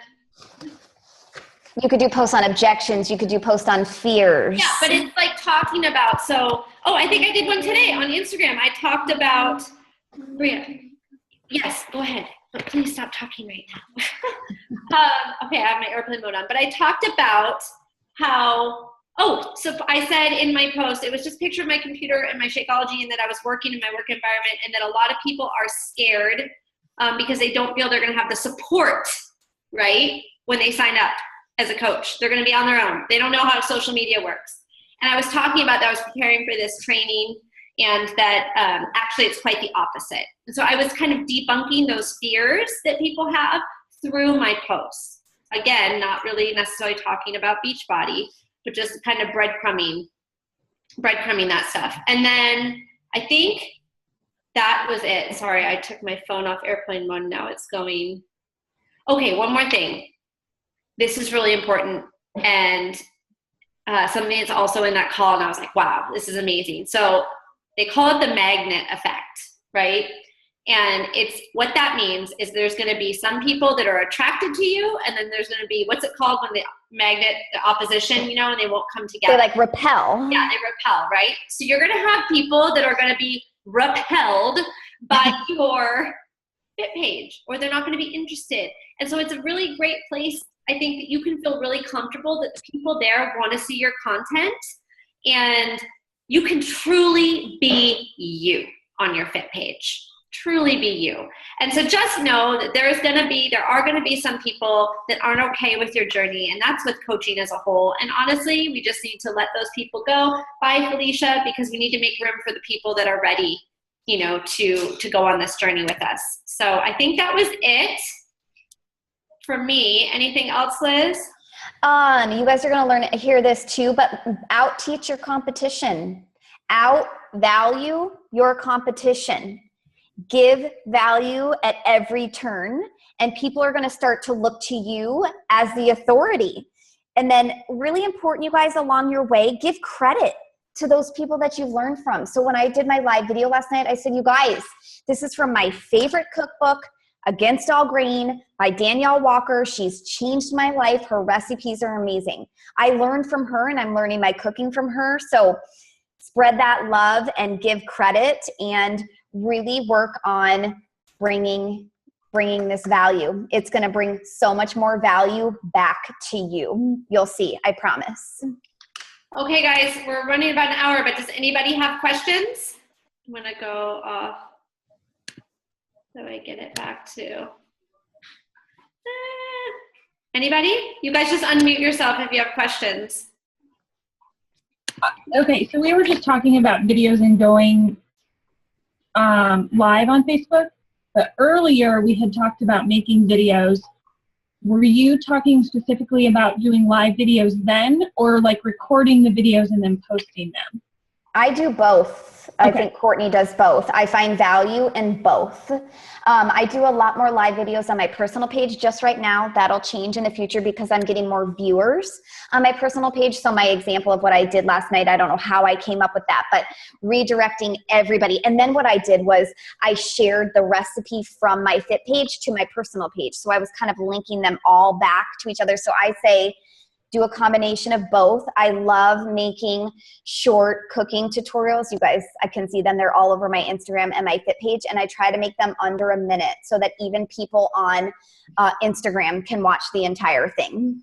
You could do posts on objections. You could do posts on fears. Yeah, but it's like talking about, I think I did one today on Instagram. I talked about, Bria, yes, go ahead, but please stop talking right now. Okay, I have my airplane mode on, but I talked about how, so I said in my post, it was just a picture of my computer and my Shakeology and that I was working in my work environment and that a lot of people are scared because they don't feel they're going to have the support, right, when they sign up as a coach. They're going to be on their own. They don't know how social media works. And I was talking about that. I was preparing for this training and that actually it's quite the opposite. And so I was kind of debunking those fears that people have through my posts. Again, not really necessarily talking about Beachbody, but just kind of breadcrumbing that stuff. And then I think that was it. Sorry, I took my phone off airplane mode. Now it's going. Okay, one more thing. This is really important, and something that's also in that call, and I was like, wow, this is amazing. So they call it the magnet effect, right? And it's what that means is there's going to be some people that are attracted to you, and then there's going to be, what's it called when the magnet, the opposition, and they won't come together. They like repel. Yeah, they repel, right? So you're going to have people that are going to be repelled by your Fit page, or they're not going to be interested. And so it's a really great place, I think, that you can feel really comfortable that the people there want to see your content, and you can truly be you on your Fit page. Truly be you. And so just know that there are going to be some people that aren't okay with your journey, and that's with coaching as a whole. And honestly, we just need to let those people go. Bye, Felicia, because we need to make room for the people that are ready, to go on this journey with us. So I think that was it for me. Anything else, Liz? You guys are going to hear this too, but out-teach your competition. Out-value your competition. Give value at every turn, and people are going to start to look to you as the authority. And then really important, you guys, along your way, give credit to those people that you've learned from. So when I did my live video last night, I said, you guys, this is from my favorite cookbook, Against All Grain by Danielle Walker. She's changed my life. Her recipes are amazing. I learned from her, and I'm learning my cooking from her. So spread that love and give credit, and really work on bringing this value. It's going to bring so much more value back to you. You'll see, I promise. Okay, guys, we're running about an hour, but does anybody have questions? I'm going to go off so I get it back to. Anybody? You guys just unmute yourself if you have questions. Okay, so we were just talking about videos and going live on Facebook, but earlier we had talked about making videos. Were you talking specifically about doing live videos then, or like recording the videos and then posting them? I do both. I think Courtney does both. I find value in both. I do a lot more live videos on my personal page just right now. That'll change in the future because I'm getting more viewers on my personal page. So my example of what I did last night, I don't know how I came up with that, but redirecting everybody. And then what I did was I shared the recipe from my Fit page to my personal page. So I was kind of linking them all back to each other. So I say, do a combination of both. I love making short cooking tutorials. You guys, I can see them. They're all over my Instagram and my Fit page, and I try to make them under a minute so that even people on Instagram can watch the entire thing.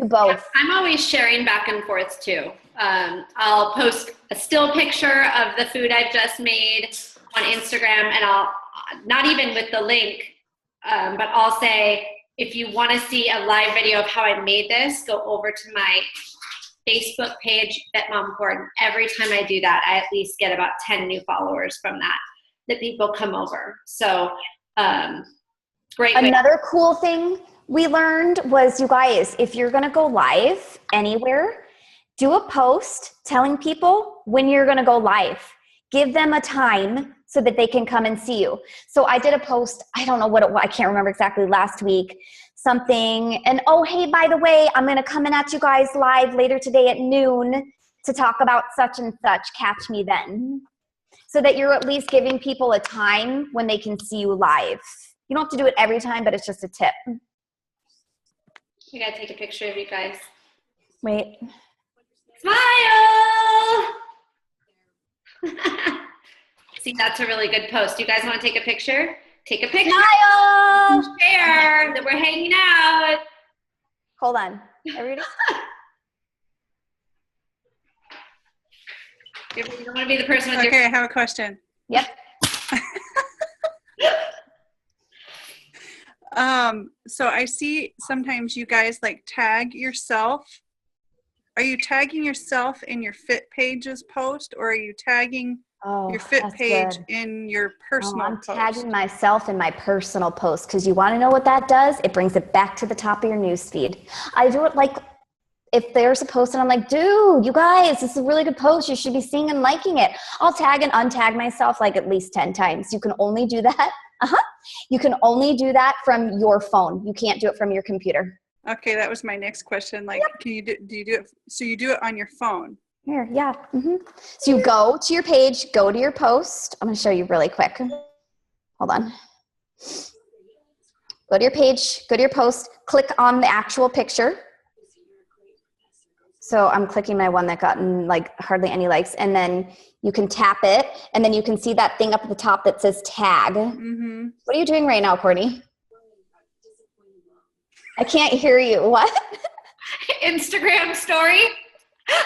Do both. Yeah, I'm always sharing back and forth too. I'll post a still picture of the food I've just made on Instagram, and I'll, not even with the link, but I'll say, if you want to see a live video of how I made this, go over to my Facebook page, Fit Mom Court. Every time I do that, I at least get about 10 new followers from that people come over. So great. Another cool thing we learned was, you guys, if you're going to go live anywhere, do a post telling people when you're going to go live. Give them a time so that they can come and see you. So I did a post, I don't know what it was, I can't remember exactly, last week, something, and oh, hey, by the way, I'm gonna come in at you guys live later today at noon to talk about such and such, catch me then. So that you're at least giving people a time when they can see you live. You don't have to do it every time, but it's just a tip. We gotta take a picture of you guys. Wait. Smile! See, that's a really good post. You guys want to take a picture? Take a picture. Smile! Share that we're hanging out. Hold on. Everybody? You don't want to be the person with Okay, I have a question. Yep. So I see sometimes you guys like tag yourself. Are you tagging yourself in your Fit page's post, or are you tagging your Fit page in your personal post? I'm tagging myself in my personal post, because you want to know what that does? It brings it back to the top of your news feed. I do it like, if there's a post and I'm like, dude, you guys, this is a really good post. You should be seeing and liking it. I'll tag and untag myself like at least 10 times. You can only do that. You can only do that from your phone. You can't do it from your computer. Okay, that was my next question. Like, can you do you do it? So you do it on your phone? Here, yeah. So you go to your page, go to your post. I'm going to show you really quick. Hold on. Go to your page, go to your post, click on the actual picture. So I'm clicking my one that gotten like hardly any likes, and then you can tap it, and then you can see that thing up at the top that says tag. What are you doing right now, Courtney? I can't hear you. What? Instagram story.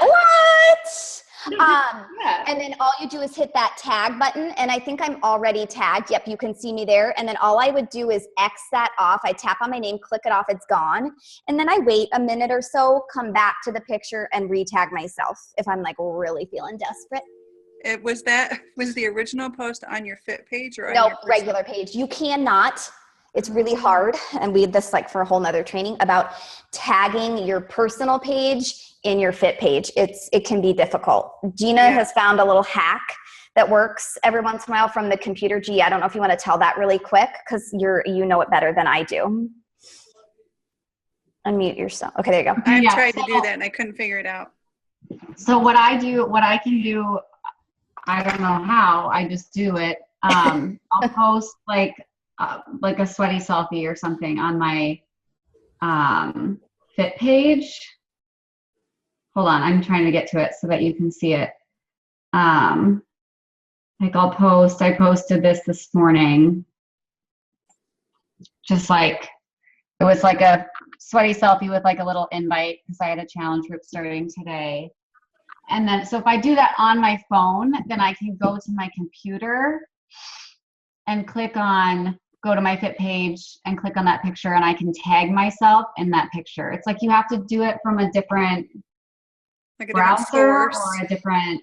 What? Yeah. And then all you do is hit that tag button, and I think I'm already tagged. Yep, you can see me there. And then all I would do is X that off. I tap on my name, click it off, it's gone. And then I wait a minute or so, come back to the picture and re-tag myself if I'm like really feeling desperate. Was the original post on your Fit page or on No, your regular page. You cannot. It's really hard, and we had this like for a whole nother training about tagging your personal page in your Fit page. It can be difficult. Gina has found a little hack that works every once in a while from the computer. G, I don't know if you want to tell that really quick, because you know it better than I do. Unmute yourself. Okay, there you go. I've tried to do that and I couldn't figure it out. So what I can do, I don't know how, I just do it. I'll post like a sweaty selfie or something on my Fit page. Hold on, I'm trying to get to it so that you can see it. Like I posted this morning. Just like, it was like a sweaty selfie with like a little invite, because I had a challenge group starting today. And then, so if I do that on my phone, then I can go to my computer and go to my Fit page and click on that picture, and I can tag myself in that picture. It's like you have to do it from a different browser or a different,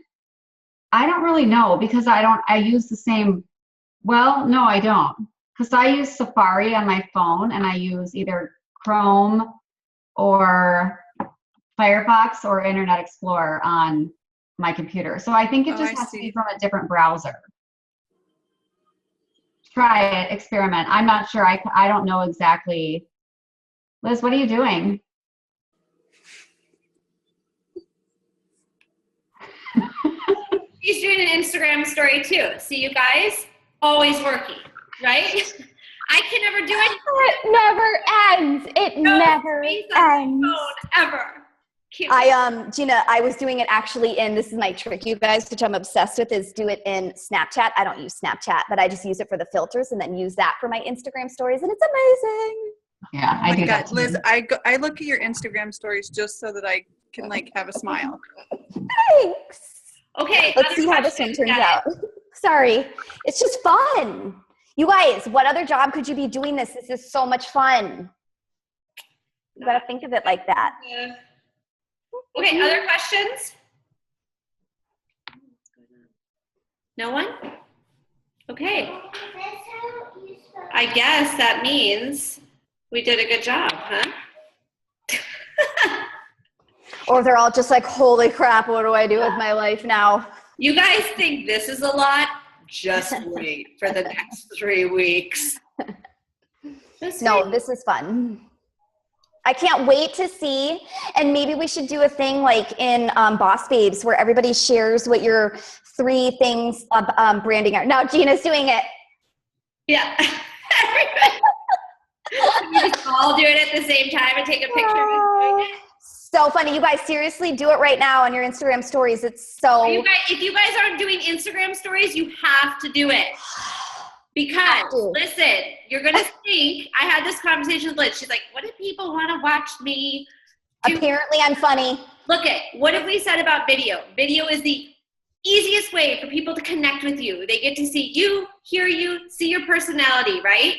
I don't really know, because I use the same, well, no, I don't. Because I use Safari on my phone, and I use either Chrome or Firefox or Internet Explorer on my computer. So I think it just has to be from a different browser. Try it, experiment. I'm not sure. I don't know exactly. Liz, what are you doing? She's doing an Instagram story too. See, you guys, always working, right? I can never do it. It never ends. It never ends. Ever. Gina, I was doing it actually this is my trick, you guys, which I'm obsessed with, is do it in Snapchat. I don't use Snapchat, but I just use it for the filters and then use that for my Instagram stories, and it's amazing. Yeah, I do that too. Liz, I look at your Instagram stories just so that I can like have a smile. Thanks. Okay. Let's see how this one turns out. Sorry. It's just fun. You guys, what other job could you be doing this? This is so much fun. You got to think of it like that. Yeah. Okay, other questions? No one? Okay. I guess that means we did a good job, huh? Or they're all just like, holy crap, what do I do with my life now? You guys think this is a lot? Just wait for the next 3 weeks. No, this is fun. I can't wait to see. And maybe we should do a thing like in Boss Babes where everybody shares what your 3 things of branding are. Now Gina's doing it. Yeah. We just all do it at the same time and take a picture of us doing it. So funny. You guys seriously do it right now on your Instagram stories. It's so... If you guys aren't doing Instagram stories, you have to do it. Because, listen, you're going to think, I had this conversation with Liz. She's like, what if people want to watch me do? Apparently I'm funny. Look what have we said about video? Video is the easiest way for people to connect with you. They get to see you, hear you, see your personality, right?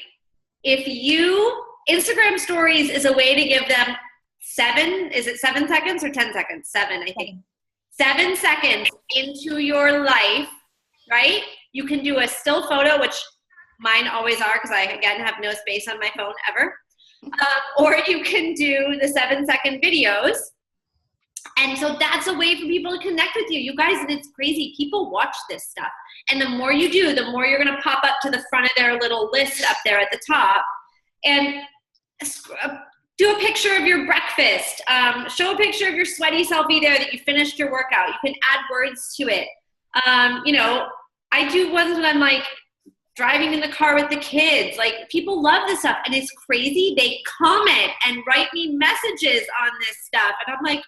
Instagram stories is a way to give them 7 seconds or 10 seconds? 7, I think. 7 seconds into your life, right? You can do a still photo, which mine always are because I, again, have no space on my phone ever. Or you can do the 7-second videos. And so that's a way for people to connect with you. You guys, it's crazy. People watch this stuff. And the more you do, the more you're going to pop up to the front of their little list up there at the top. And do a picture of your breakfast. Show a picture of your sweaty selfie there that you finished your workout. You can add words to it. I do ones when I'm like driving in the car with the kids. Like, people love this stuff. And it's crazy. They comment and write me messages on this stuff. And I'm like,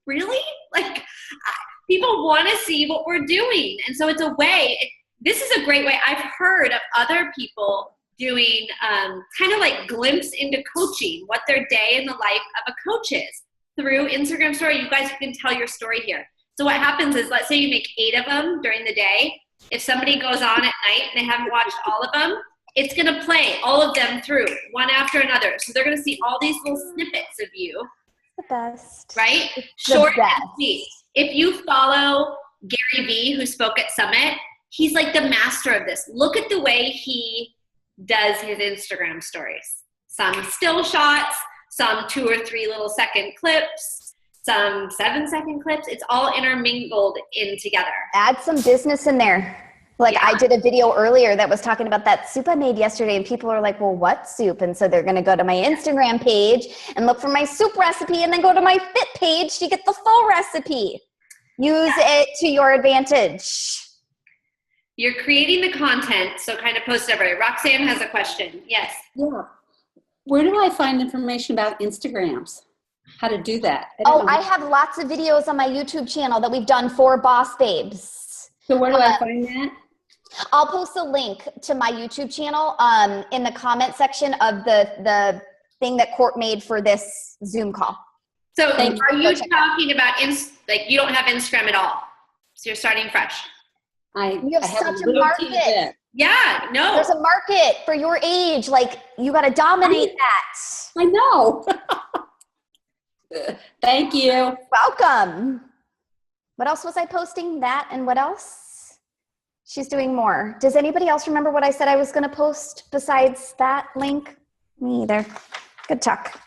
really? Like, people want to see what we're doing. And so it's a way. This is a great way. I've heard of other people doing kind of like glimpse into coaching, what their day in the life of a coach is through Instagram story. You guys can tell your story here. So what happens is, let's say you make 8 of them during the day. If somebody goes on at night and they haven't watched all of them, it's going to play all of them through one after another. So they're going to see all these little snippets of you. The best. Right? Short and sweet. If you follow Gary Vee, who spoke at Summit, he's like the master of this. Look at the way he does his Instagram stories. Some still shots, some 2 or 3 little second clips, some 7-second clips. It's all intermingled in together. Add some business in there. Like, yeah. I did a video earlier that was talking about that soup I made yesterday, and people are like, well, what soup? And so they're going to go to my Instagram page and look for my soup recipe and then go to my Fit page to get the full recipe. Use it to your advantage. You're creating the content, so kind of post everywhere. Roxanne has a question. Yes. Yeah. Where do I find information about Instagrams? How to do that? I have lots of videos on my YouTube channel that we've done for Boss Babes. So where do I find that? I'll post a link to my YouTube channel in the comment section of the thing that Court made for this Zoom call. So are you talking about, like, you don't have Instagram at all? So you're starting fresh? You have such a market. Yeah, no. There's a market for your age. Like, you got to dominate that. I know. Thank you. Welcome. What else was I posting? That and what else? She's doing more. Does anybody else remember what I said I was going to post besides that link? Me either. Good talk.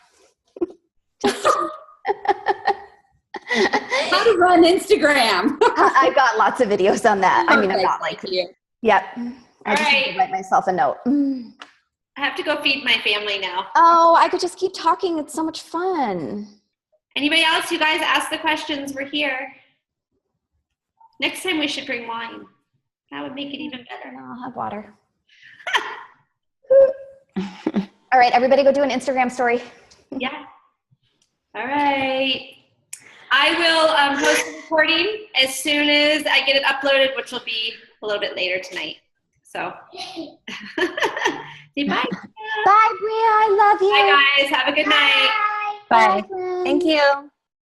How to run Instagram. I've got lots of videos on that. I mean, I'm Perfect. not like, Thank you. yep. I All just need right. to write myself a note. I have to go feed my family now. Oh, I could just keep talking. It's so much fun. Anybody else? You guys ask the questions. We're here. Next time we should bring wine. That would make it even better. I'll have water. All right, everybody go do an Instagram story. Yeah. All right. I will post the recording as soon as I get it uploaded, which will be a little bit later tonight. So, say bye. Bye, Bria. I love you. Bye, guys. Have a good night. Bye. Thank you.